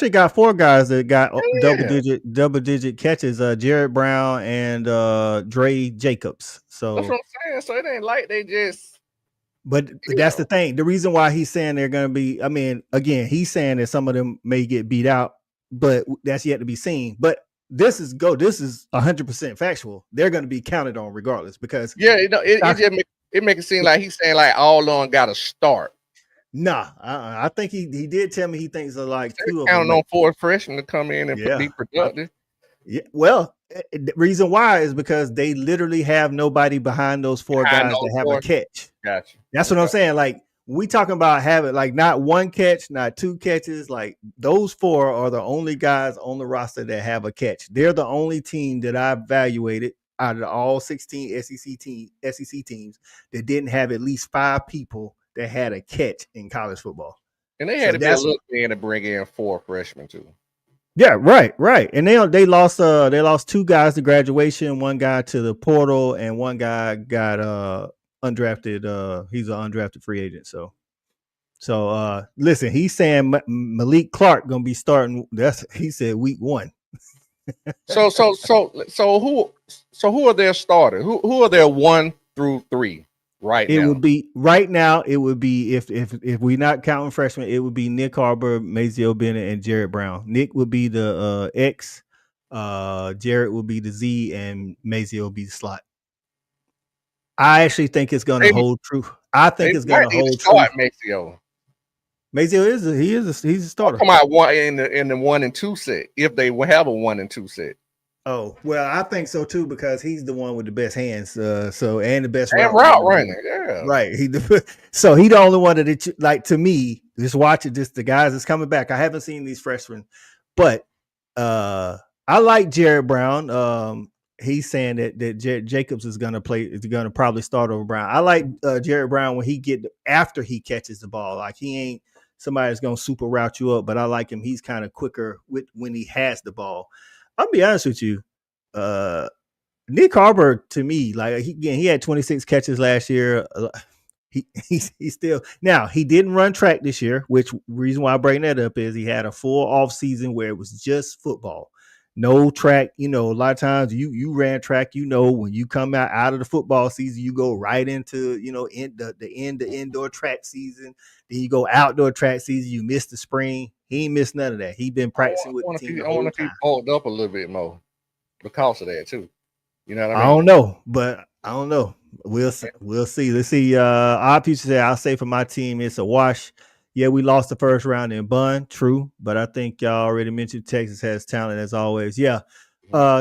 S1: got 4 guys that got double
S2: Yeah,
S1: digit catches. Jared Brown and Dre Jacobs.
S2: that's
S1: So,
S2: what I'm saying. So it ain't like they just,
S1: but that's the thing. The reason why he's saying they're going to be, I mean, again, he's saying that some of them may get beat out, but that's yet to be seen. But this is 100% factual. They're going to be counted on regardless because
S2: it just make it seem like he's saying like all on got to start.
S1: Nah, I think he did tell me he thinks of like
S2: They're
S1: 2 of
S2: counting
S1: them.
S2: on 4 freshmen to come in and be productive.
S1: Yeah, well, the reason why is because they literally have nobody behind those 4 guys that have a catch.
S2: Gotcha.
S1: That's what I'm saying. Like we talking about having like not 1 catch, not 2 catches. Like those 4 are the only guys on the roster that have a catch. They're the only team that I evaluated out of all 16 SEC teams that didn't have at least 5 people that had a catch in college football.
S2: And they had to be a little thin to bring in 4 freshmen too.
S1: Yeah, right. And they lost 2 guys to graduation, 1 guy to the portal, and 1 guy got undrafted. He's an undrafted free agent. So listen, he's saying Malik Clark gonna be starting. He said week 1.
S2: So who are their starters? Who are their 1 through 3 right now?
S1: It would be if we're not counting freshmen, it would be Nick Harbor, Mazeo Bennett, and Jared Brown. Nick would be the X, Jared would be the Z, and Mazeo would be the slot. I actually think it's gonna hold true. I think it's gonna hold true. Mazeo he's a starter.
S2: Come out one in the 1 and 2 set if they will have a 1 and 2 set.
S1: Oh well, I think so too because he's the one with the best hands. And the best
S2: route running. Yeah,
S1: right. So he the only one that it, like to me. Just watch it. Just the guys that's coming back. I haven't seen these freshmen, but I like Jared Brown. He's saying that Jacobs is gonna probably start over Brown. I like Jared Brown when after he catches the ball. Like he ain't somebody that's gonna super route you up, but I like him. He's kind of quicker when he has the ball. I'll be honest with you. Nick Harbor, to me, like he had 26 catches last year. He still now he didn't run track this year, which reason why I bring that up is he had a full off season where it was just football, no track. A lot of times you ran track. When you come out of the football season, you go right into the indoor track season. Then you go outdoor track season. You miss the spring. He ain't missed none of that. He been practicing with the team. I wonder if he
S2: bulked up a little bit more because of that too. You know what
S1: I mean? I don't know, but I don't know. We'll see. Let's see. Our future say I'll say for my team it's a wash. Yeah, we lost the first round in Bun, true, but I think y'all already mentioned Texas has talent as always. Yeah.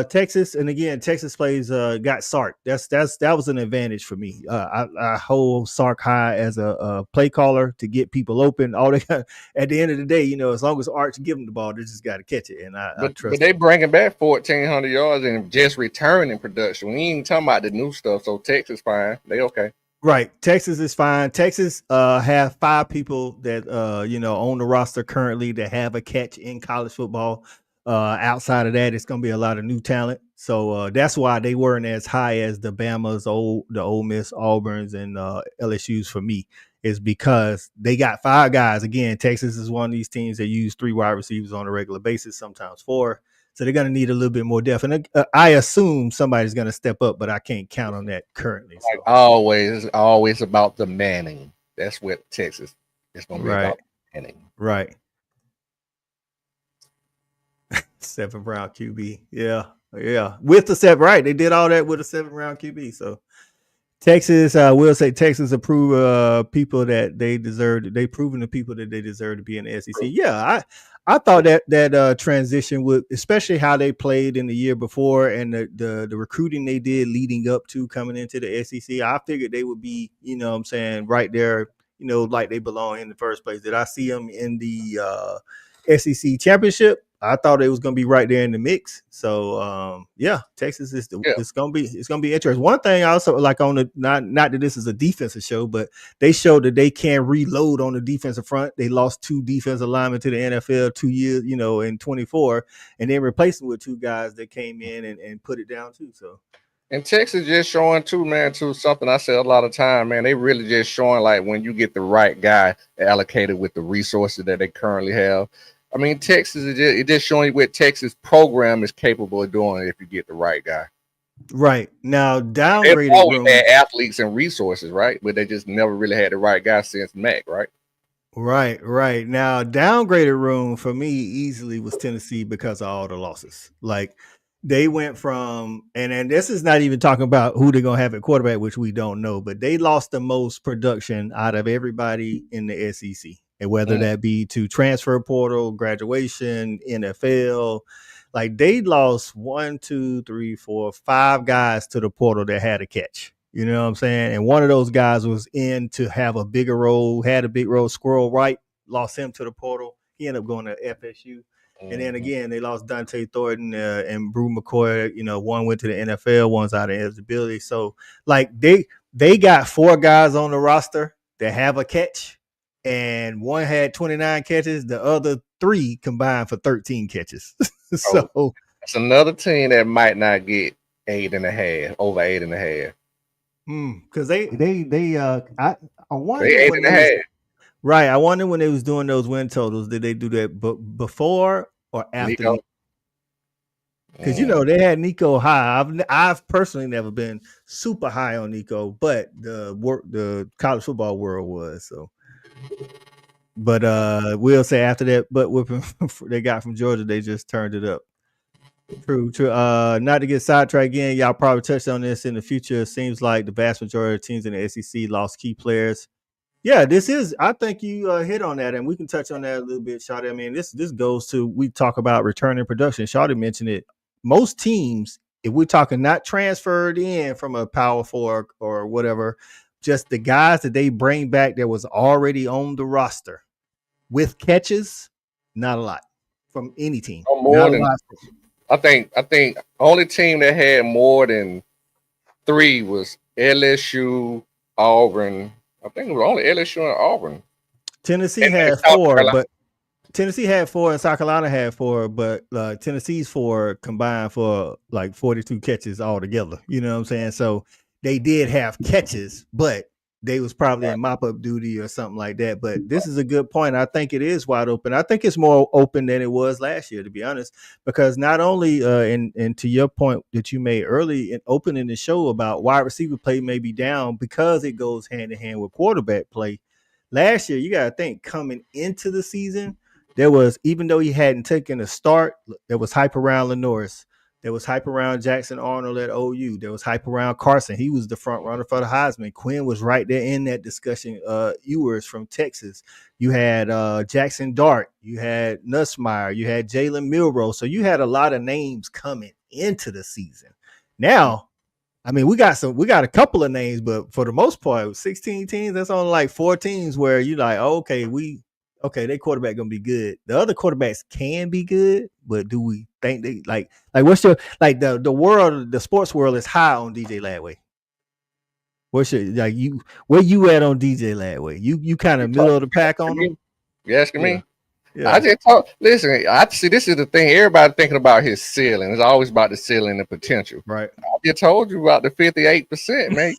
S1: Texas, and again, Texas plays got Sark. That was an advantage for me. I hold Sark high as a play caller to get people open. All they got at the end of the day, as long as Arch give them the ball, they just got to catch it. And I trust.
S2: But they bringing back 1,400 yards and just returning production. We ain't talking about the new stuff. So Texas fine, they okay.
S1: Right, Texas is fine. Texas have 5 people that on the roster currently that have a catch in college football. Outside of that, it's going to be a lot of new talent. So that's why they weren't as high as the Bama's, the Ole Miss, Auburn's, and LSU's for me. Is because they got 5 guys. Again, Texas is one of these teams that use 3 wide receivers on a regular basis, sometimes 4. So they're going to need a little bit more depth. And I assume somebody's going to step up, but I can't count on that currently. So.
S2: Like always about the Manning. That's what Texas is going to be about. Manning.
S1: Right. 7th round QB. Yeah. With the 7th, right. They did all that with a 7th round QB. So Texas, will say Texas approve people that they deserve. They proven the people that they deserve to be in the SEC. Yeah, I thought that transition would, especially how they played in the year before and the recruiting they did leading up to coming into the SEC. I figured they would be, right there, like they belong in the first place. Did I see them in the SEC championship? I thought it was going to be right there in the mix. So, Texas is it's going to be interesting. One thing I also like on the not that this is a defensive show, but they showed that they can reload on the defensive front. They lost 2 defensive linemen to the NFL 2 years, in 24, and then replaced them with 2 guys that came in and put it down too. So
S2: And Texas just showing too, man, to something I said a lot of time, man. They really just showing like when you get the right guy allocated with the resources that they currently have. I mean, Texas is just showing you what Texas program is capable of doing if you get the right guy.
S1: Right. Now,
S2: They've
S1: downgraded
S2: always
S1: room.
S2: had athletes and resources, right? But they just never really had the right guy since Mac, right?
S1: Right. Now, downgraded room for me easily was Tennessee because of all the losses. Like they went from, and this is not even talking about who they're gonna have at quarterback, which we don't know, but they lost the most production out of everybody in the SEC, and whether that be to transfer portal, graduation, NFL. Like they lost 5 guys to the portal that had a catch. You know what I'm saying? And one of those guys was in to have a bigger role, had a big role. Squirrel Wright lost him to the portal. He ended up going to FSU. And then again, they lost Dante Thornton and Brew McCoy. You know, one went to the NFL, one's out of eligibility. So, like, they got 4 guys on the roster that have a catch, and one had 29 catches. The other 3 combined for 13 catches. So
S2: it's another team that might not get 8.5, over 8.5.
S1: Because I wonder
S2: they 8.5.
S1: Right. I wonder when they was doing those win totals, did they do that before or after? Because you know they had Nico high. I've personally never been super high on Nico, but the college football world was so. But we'll say after that, but they got from Georgia, they just turned it up. True. Not to get sidetracked again, y'all probably touched on this in the future. It seems like the vast majority of teams in the SEC lost key players. Yeah, this is. I think you hit on that, and we can touch on that a little bit, Shawty. I mean, this goes to we talk about returning production. Shawty mentioned it. Most teams, if we're talking not transferred in from a Power 4 or whatever, just the guys that they bring back that was already on the roster with catches, not a lot from any team.
S2: No more than, I think only team that had more than 3 was LSU, Auburn. I think it was only LSU and Auburn.
S1: Tennessee had 4, but Tennessee had 4 and South Carolina had 4, but Tennessee's 4 combined for like 42 catches altogether. You know what I'm saying? So they did have catches, but they was probably in mop-up duty or something like that. But this is a good point. I think it is wide open. I think it's more open than it was last year, to be honest, because not only and to your point that you made early in opening the show about wide receiver play may be down because it goes hand in hand with quarterback play. Last year, you got to think coming into the season, there was, even though he hadn't taken a start, there was hype around Lenoris. There was hype around Jackson Arnold at OU. There was hype around Carson. He was the front runner for the Heisman. Quinn was right there in that discussion. Ewers from Texas. You had Jackson Dart. You had Nussmeier. You had Jalen Milroe. So you had a lot of names coming into the season. Now, I mean, we got a couple of names, but for the most part, 16 teams, that's only like 4 teams where you like, oh, okay, their quarterback gonna be good. The other quarterbacks can be good, but do we think they like what's your like the world, the sports world is high on DJ Ladway? What's your where you at on DJ Ladway? You kind of middle of the pack on him?
S2: You asking me? Yeah. I just talk. Listen, I see. This is the thing. Everybody thinking about his ceiling. It's always about the ceiling and potential.
S1: Right.
S2: I just told you about the 58%, man.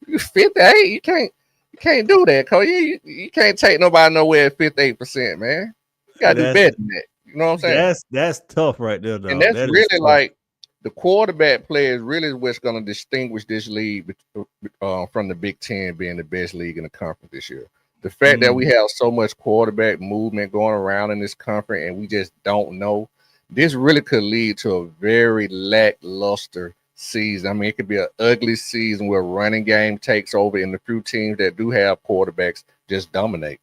S2: You 58. You can't do that, Cole. You can't take nobody nowhere at 58%, man. You gotta do better than that. You know what I'm saying?
S1: That's tough right there, though.
S2: And that's really like the quarterback play is really what's going to distinguish this league from the Big Ten being the best league in the conference this year. The fact that we have so much quarterback movement going around in this conference and we just don't know, this really could lead to a very lackluster season. I mean, it could be an ugly season where running game takes over and the few teams that do have quarterbacks just dominate.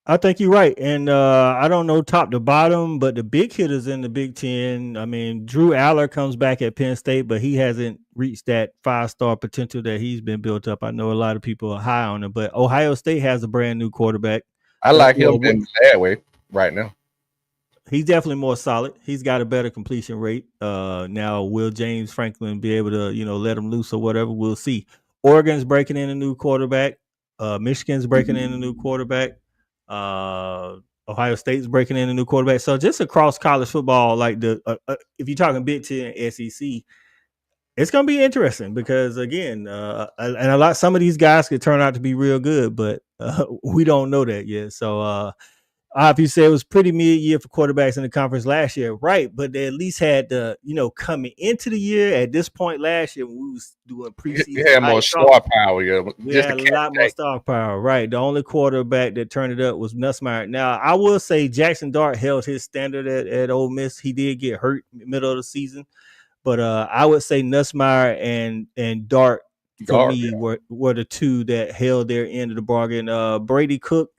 S1: I think you're right. And I don't know top to bottom, but the big hitters in the Big Ten, I mean, Drew Aller comes back at Penn State, but he hasn't reached that 5-star potential that he's been built up. I know a lot of people are high on him, but Ohio State has a brand new quarterback.
S2: I like him in that way right now.
S1: He's definitely more solid. He's got a better completion rate. Now, will James Franklin be able to, let him loose or whatever? We'll see. Oregon's breaking in a new quarterback. Michigan's breaking in a new quarterback. Ohio State's breaking in a new quarterback. So just across college football, like if you're talking Big Ten, SEC, it's gonna be interesting because again, and some of these guys could turn out to be real good, but we don't know that yet. So obviously it was pretty mid-year for quarterbacks in the conference last year, right? But they at least had the, coming into the year at this point last year when we was doing
S2: You
S1: preseason
S2: had more
S1: hype talk,
S2: star power, yeah.
S1: we
S2: Just the
S1: had a lot more
S2: cat.
S1: star power, right? The only quarterback that turned it up was Nussmeier. Now, I will say Jackson Dart held his standard at Ole Miss. He did get hurt in the middle of the season, but I would say Nussmeier and Dart for
S2: Dark,
S1: me were the two that held their end of the bargain. Brady Cook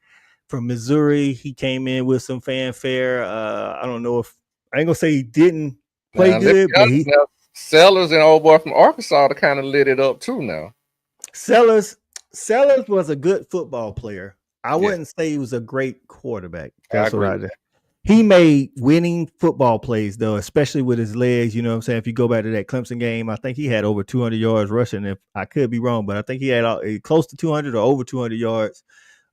S1: from Missouri, he came in with some fanfare. I don't know if I ain't gonna say he didn't play
S2: now, let's
S1: good,
S2: be
S1: but
S2: honest now, Sellers and old boy from Arkansas to kind of lit it up too now.
S1: Sellers was a good football player. I
S2: Yeah.
S1: wouldn't say he was a great quarterback.
S2: I
S1: That's
S2: agree
S1: what
S2: with
S1: he made winning football plays though, especially with his legs. You know what I'm saying? If you go back to that Clemson game, I think he had over 200 yards rushing. If I could be wrong, but I think he had close to 200 or over 200 yards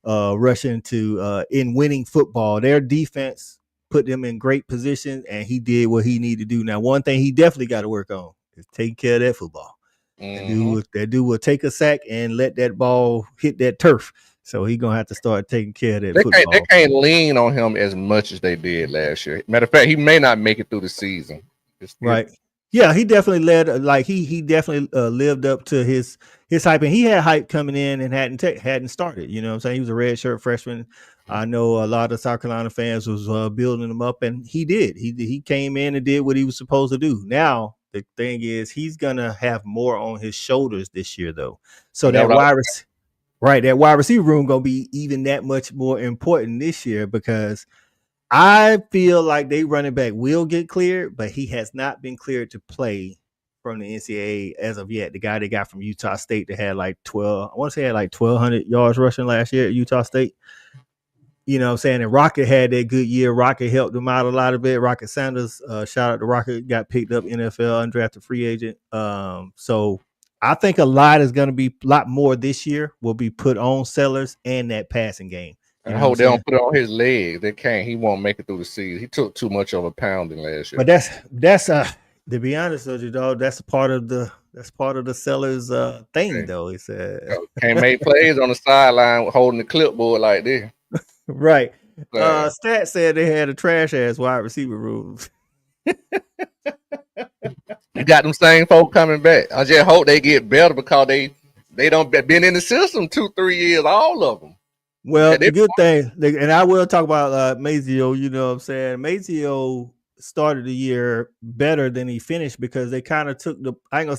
S1: rushing to in winning football. Their defense put them in great position, and he did what he needed to do. Now, one thing he definitely got to work on is taking care of that football. That dude will take a sack and let that ball hit that turf. So he's gonna have to start taking care of that football.
S2: They can't lean on him as much as they did last year. Matter of fact, he may not make it through the season.
S1: Right. Yeah, he definitely led. Like he definitely lived up to his hype, and he had hype coming in and hadn't started. You know what I'm saying? He was a redshirt freshman. I know a lot of South Carolina fans was building him up, and he did. He came in and did what he was supposed to do. Now the thing is, he's gonna have more on his shoulders this year, though. So that wide receiver room gonna be even that much more important this year because I feel like they running back will get cleared, but he has not been cleared to play from the NCAA as of yet. The guy they got from Utah State that had like 1,200 yards rushing last year at Utah State. You know what I'm saying? And Rocket had that good year. Rocket helped him out a lot of bit. Rocket Sanders, shout out to Rocket, got picked up NFL, undrafted free agent. So I think a lot more this year will be put on Sellers and that passing game.
S2: I hope they don't put it on his legs. They can't. He won't make it through the season. He took too much of a pounding last year.
S1: But that's to be honest with you, dog, that's part of the Sellers thing, though. He said
S2: can't make plays on the sideline holding the clipboard like this.
S1: Right. Stat said they had a trash ass wide receiver room.
S2: You got them same folk coming back. I just hope they get better because they don't been in the system 2-3 years, all of them.
S1: Well, the good thing, and I will talk about Mazio, you know what I'm saying? Mazio started the year better than he finished because they kind of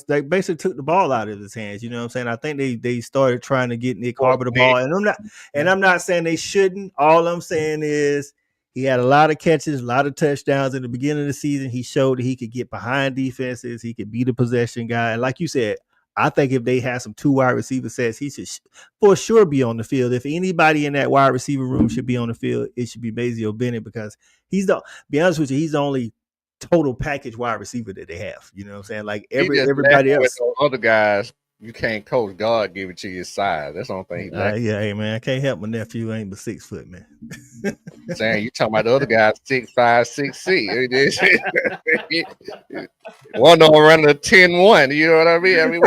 S1: they basically took the ball out of his hands, you know what I'm saying? I think they started trying to get Nick Harbor the ball, and I'm not saying they shouldn't. All I'm saying is he had a lot of catches, a lot of touchdowns in the beginning of the season. He showed that he could get behind defenses, he could be the possession guy, and like you said, I think if they had some 2 wide receiver sets, he should for sure be on the field. If anybody in that wide receiver room should be on the field, it should be Mazio Bennett because be honest with you, he's the only total package wide receiver that they have. You know what I'm saying? Like everybody else.
S2: Other guys, you can't coach. God give it to your size. That's the only thing.
S1: Yeah, hey man, I can't help my nephew ain't but 6 foot, man.
S2: Saying you talking about the other guys 6'5", 6'6". One don't run a 10-1. You know what I mean?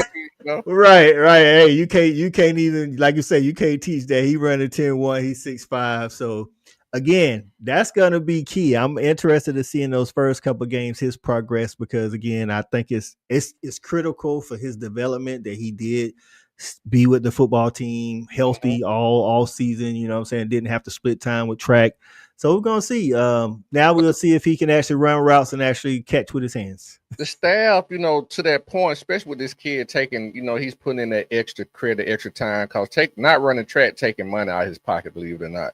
S1: Right. Hey, you can't even, like you say, you can't teach that. He run a 10-1. He's 6'5". So again, that's gonna be key. I'm interested to see in those first couple of games his progress because again, I think it's critical for his development that he did be with the football team healthy all season. You know what I'm saying? Didn't have to split time with track. So we're gonna see. Now we'll see if he can actually run routes and actually catch with his hands.
S2: The staff, to that point, especially with this kid taking, he's putting in that extra credit, extra time, because not running track, taking money out of his pocket, believe it or not.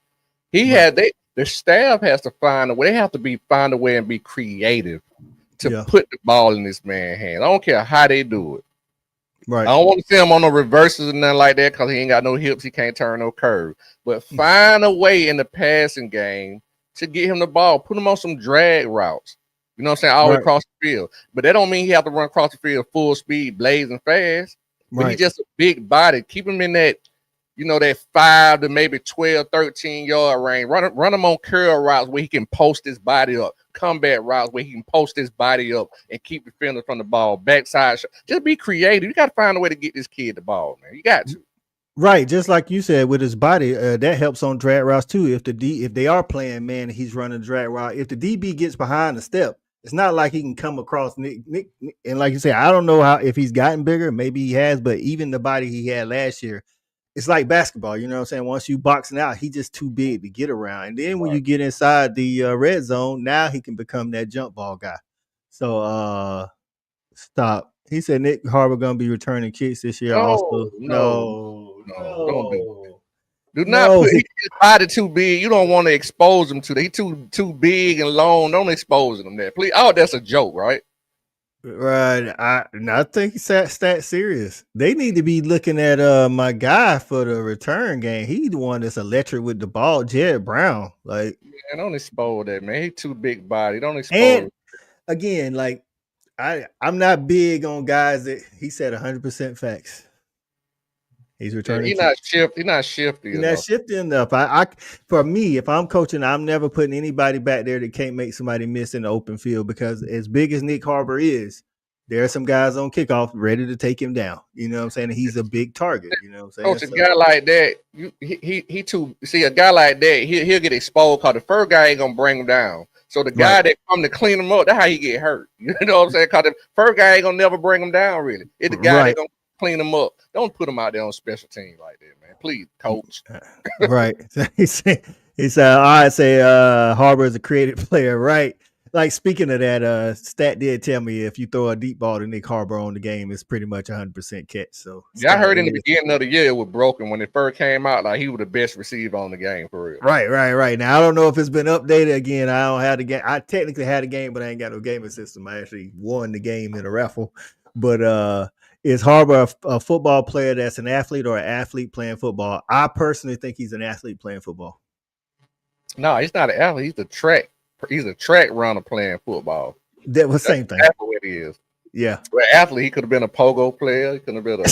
S2: The staff has to find a way. They have to find a way and be creative to put the ball in this man's hand. I don't care how they do it. Right. I don't want to see him on no reverses and nothing like that because he ain't got no hips. He can't turn no curve. But find a way in the passing game to get him the ball. Put him on some drag routes. You know what I'm saying? All the way across the field. But that don't mean he have to run across the field full speed, blazing fast. But he's just a big body. Keep him in that that 5 to maybe 12, 13-yard range. Run him on curl routes where he can post his body up. Combat routes where he can post his body up and keep defenders from the ball. Backside shot. Just be creative. You got to find a way to get this kid the ball, man. You got to.
S1: Right, just like you said with his body, that helps on drag routes too. If they are playing man, he's running drag route. If the DB gets behind the step, it's not like he can come across Nick. And like you say, I don't know if he's gotten bigger. Maybe he has, but even the body he had last year, it's like basketball. You know what I'm saying? Once you boxing out, he's just too big to get around. And then when you get inside the red zone, now he can become that jump ball guy. So stop. He said Nick Harbor gonna be returning kicks this year.
S2: No. Don't do not put his body too big. You don't want to expose him to that. He too big and long. Don't expose him there, please. Oh, that's a joke, right?
S1: Right. I think he's that serious. They need to be looking at my guy for the return game. He's the one that's electric with the ball, Jared Brown. Like,
S2: man, don't expose that, man. He too big body. Don't expose.
S1: And again, like I'm not big on guys that he said 100% facts. He's returning.
S2: He's not shifty. He's not
S1: shifty enough. For me, if I'm coaching, I'm never putting anybody back there that can't make somebody miss in the open field, because as big as Nick Harbor is, there are some guys on kickoff ready to take him down. You know what I'm saying? He's a big target. You know what I'm saying?
S2: Coach, a guy like that, he too. See, a guy like that, he'll get exposed because the first guy ain't gonna bring him down. So the guy that come to clean him up, that's how he get hurt. You know what I'm saying? Because the first guy ain't gonna never bring him down. Really, it's the guy that gonna clean them up. Don't put them out there on special team like that, man. Please, coach.
S1: Right. He said, all right, say Harbor is a creative player, right? Like, speaking of that, Stat did tell me if you throw a deep ball to Nick Harbor on the game, it's pretty much 100% catch. So
S2: yeah, I heard in the beginning of the year it was broken when it first came out, like he was the best receiver on the game for real.
S1: Right. Now I don't know if it's been updated again. I don't have the game. I technically had a game, but I ain't got no gaming system. I actually won the game in a raffle. But is Harbor a football player that's an athlete or an athlete playing football? I personally think he's an athlete playing football.
S2: No, he's not an athlete. He's a track runner playing football.
S1: That was the same thing.
S2: That's what it is.
S1: Yeah.
S2: Well, athlete, he could have been a pogo player. He could have been a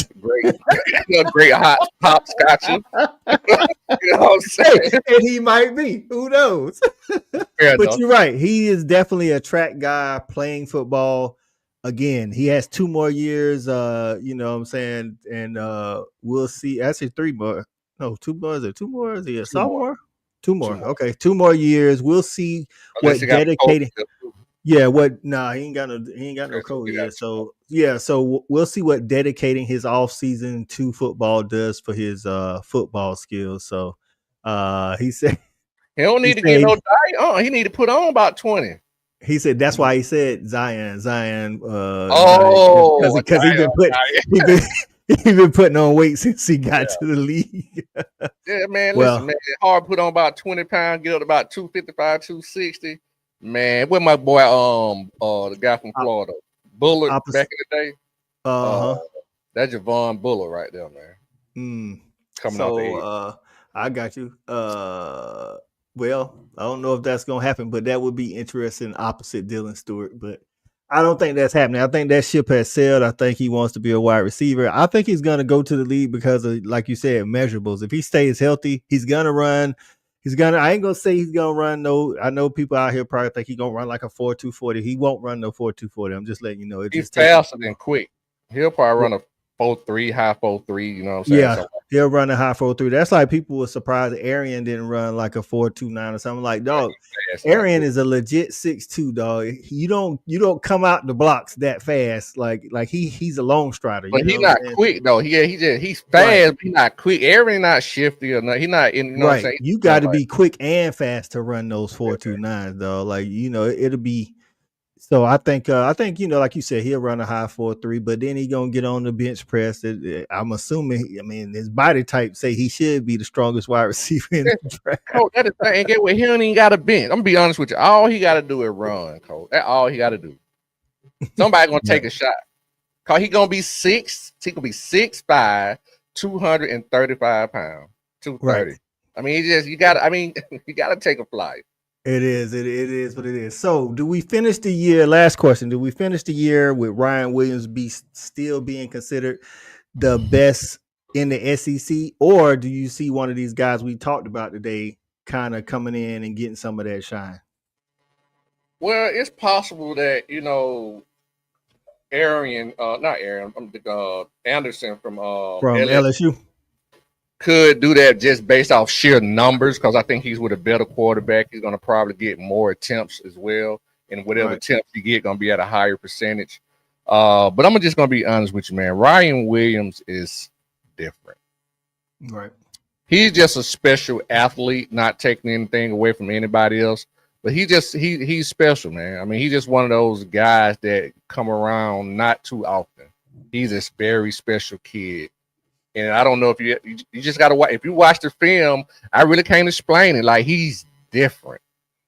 S2: great hopscotcher. You know what I'm saying?
S1: And he might be. Who knows? But you're right. He is definitely a track guy playing football. Again, he has 2 more years, you know what I'm saying? And we'll see. Actually, 3 more. No, 2 more. Is it 2 more? Is he a sophomore? 2 more. Okay, 2 more years. We'll see what dedicating. Yeah, he ain't got no code yet. So so we'll see what dedicating his off season to football does for his football skills. So he said
S2: he don't need to get no diet on. He need to put on about 20.
S1: He said that's why he said Zion. Because he's been putting on weight since he got to the league.
S2: Yeah, man. Listen, man. Hard put on about 20 pounds, get up to about 255, 260. Man, where my boy, the guy from Florida, Bullard, back in the day. That's Javon Bullard right there, man. Coming out the age.
S1: I got you. Well, I don't know if that's gonna happen, but that would be interesting. Opposite Dylan Stewart, but I don't think that's happening. I think that ship has sailed. I think he wants to be a wide receiver. I think he's gonna go to the league because of, like you said, measurables. If he stays healthy, he's gonna run. I ain't gonna say he's gonna run. No, I know people out here probably think he's gonna run like a 4.240. He won't run no 4.240. I'm just letting you know.
S2: He's faster than quick. He'll probably run a 4.3, high 4.3. You know what I'm saying?
S1: Yeah, he'll run a high 4.3. That's like people were surprised Arian didn't run like a 4.29 or something. Like, dog, Arian is a legit 6'2", dog. You don't come out the blocks that fast. Like he's a long strider.
S2: But he's not quick though. He's fast, but he's not quick. Arian not shifty or not. He's not in. You know what I'm saying?
S1: You got to be quick and fast to run those 4.29s, though. Like, it'll be. So I think like you said, he'll run a high 4.3, but then he gonna get on the bench press. I'm assuming. I mean, his body type say he should be the strongest wide receiver in the draft.
S2: Coach, that is thing. Get with him, he ain't got a bench. I'm gonna be honest with you. All he got to do is run, Coach. That's all he got to do. Somebody gonna take a shot. Cause he gonna be 6. He gonna be 6'5", 235 pounds, 230. Right. I mean, you gotta take a flight.
S1: It is what it is. So, do we finish the year? Last question. Do we finish the year with Ryan Williams still being considered the best in the SEC, or do you see one of these guys we talked about today kind of coming in and getting some of that shine?
S2: Well, it's possible that Arian, not Arian, Anderson from
S1: From
S2: LSU
S1: LSU?
S2: could do that just based off sheer numbers because I think he's with a better quarterback. He's going to probably get more attempts as well, and whatever attempts he get, going to be at a higher percentage. But I'm just going to be honest with you, man. Ryan Williams is different.
S1: Right.
S2: He's just a special athlete, not taking anything away from anybody else. But he's special, man. I mean, he's just one of those guys that come around not too often. He's a very special kid. And I don't know if you just got to watch. If you watch the film, I really can't explain it. Like, he's different.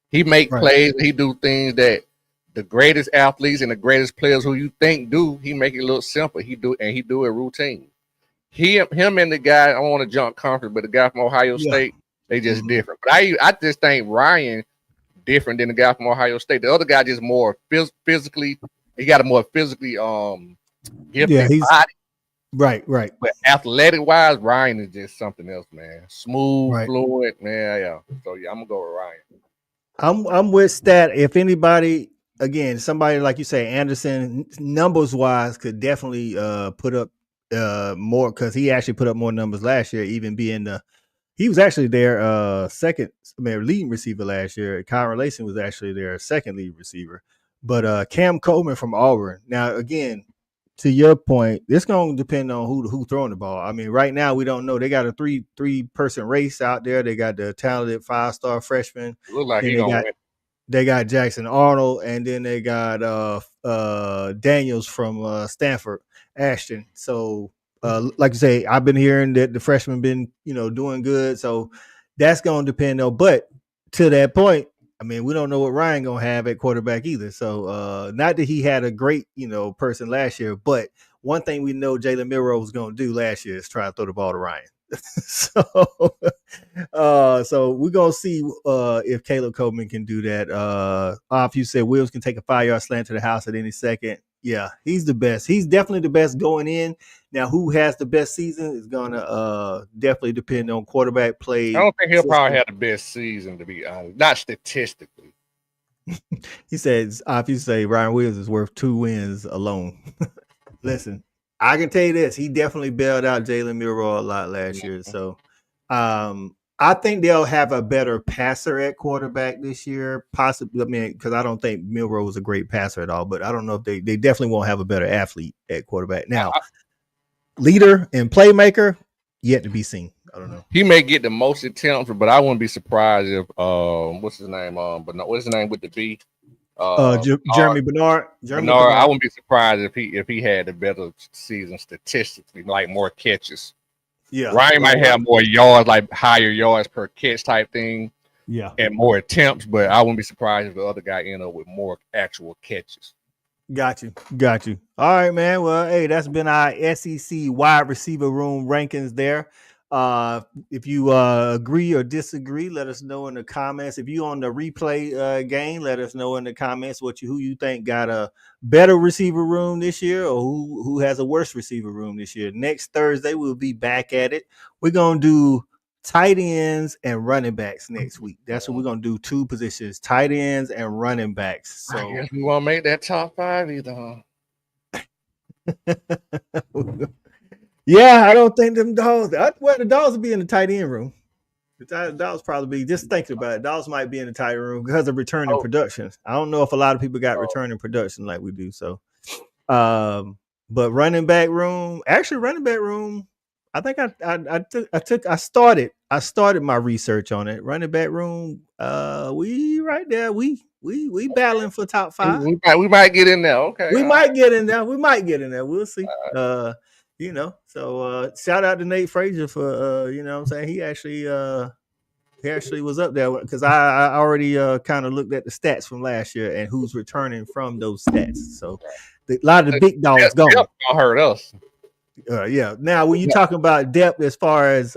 S2: He make plays. He do things that the greatest athletes and the greatest players who you think do. He make it look simple. He do it routine. Him and the guy, I don't want to jump conference, but the guy from Ohio State, they just different. But I just think Ryan different than the guy from Ohio State. The other guy just more physically. He got a more physically gifted body.
S1: Right.
S2: But athletic wise, Ryan is just something else, man. Smooth, fluid, man. Yeah. So yeah, I'm gonna go with Ryan.
S1: I'm with Stat. If anybody, again, somebody like you say, Anderson, numbers wise, could definitely put up more, because he actually put up more numbers last year, even being he was actually their leading receiver last year. Kyron Layson was actually their second lead receiver. But Cam Coleman from Auburn. Now, again, to your point, it's going to depend on who throwing the ball. I mean, right now we don't know. They got a three-person race out there. They got the talented 5-star freshman.
S2: Look like he gonna win.
S1: They got Jackson Arnold, and then they got Daniels from Stanford, Ashton. So, like you say, I've been hearing that the freshmen been doing good. So that's going to depend though. But to that point, I mean, we don't know what Ryan gonna have at quarterback either. So not that he had a great person last year, but one thing we know Jalen Milroe was gonna do last year is try to throw the ball to Ryan. So we're gonna see if Caleb Coleman can do that. If you said Williams can take a 5-yard slant to the house at any second, yeah, he's the best. He's definitely the best going in. Now, who has the best season is gonna definitely depend on quarterback play.
S2: I don't think he'll probably have the best season, to be honest, not statistically.
S1: He says, if you say Ryan Williams is worth 2 wins alone. Listen, I can tell you this: he definitely bailed out Jalen Milroe a lot last year. So, I think they'll have a better passer at quarterback this year. Possibly, I mean, because I don't think Milroe was a great passer at all. But I don't know if they definitely won't have a better athlete at quarterback. Now, leader and playmaker, yet to be seen. I don't know.
S2: He may get the most attempts, but I wouldn't be surprised if what's his name? What's his name with the B?
S1: Jeremy Bernard.
S2: I wouldn't be surprised if he had a better season statistically, like more catches.
S1: Yeah,
S2: Ryan might have more yards, like higher yards per catch type thing.
S1: Yeah,
S2: and more attempts, but I wouldn't be surprised if the other guy ended up with more actual catches.
S1: Got you. All right, man. Well, hey, that's been our SEC wide receiver room rankings there. If you agree or disagree, let us know in the comments. If you on the replay game, let us know in the comments who you think got a better receiver room this year, or who has a worse receiver room this year. Next Thursday, we'll be back at it. We're gonna do tight ends and running backs next week. That's what we're gonna do. 2 positions, tight ends and running backs. So
S2: I guess we won't make that top 5 either.
S1: Yeah, I don't think them dogs. The dogs will be in the tight end room. The dogs probably be, just thinking about it. Dogs might be in the tight room because of returning production. I don't know if a lot of people got returning production like we do. So, but running back room. I think I started my research on it. Running back room. We right there. We battling for top 5.
S2: We might get in there. Okay.
S1: We might get in there. We'll see. So shout out to Nate Frazier for what I'm saying. He actually was up there because I already kind of looked at the stats from last year and who's returning from those stats. So a lot of the big dogs gone.
S2: Don't hurt us.
S1: Yeah. Now, when you talking about depth as far as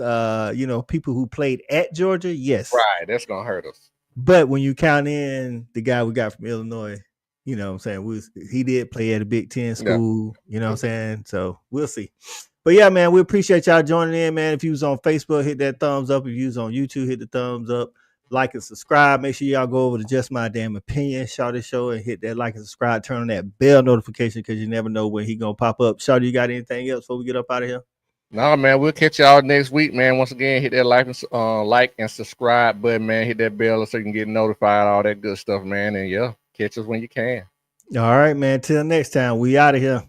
S1: people who played at Georgia, yes.
S2: Right, that's gonna hurt us.
S1: But when you count in the guy we got from Illinois, you know what I'm saying, he did play at a Big Ten school, you know what I'm saying? So we'll see. But yeah, man, we appreciate y'all joining in, man. If you was on Facebook, hit that thumbs up. If you was on YouTube, hit the thumbs up. Like and subscribe. Make sure y'all go over to Just My Damn Opinion, Shawty Show, and hit that like and subscribe. Turn on that bell notification because you never know when he gonna pop up. Shawty, you got anything else before we get up out of here?
S2: No, man, we'll catch y'all next week, man. Once again, hit that like and subscribe button, man. Hit that bell so you can get notified, all that good stuff, man. And yeah, catch us when you can.
S1: All right, man. Till next time, we out of here.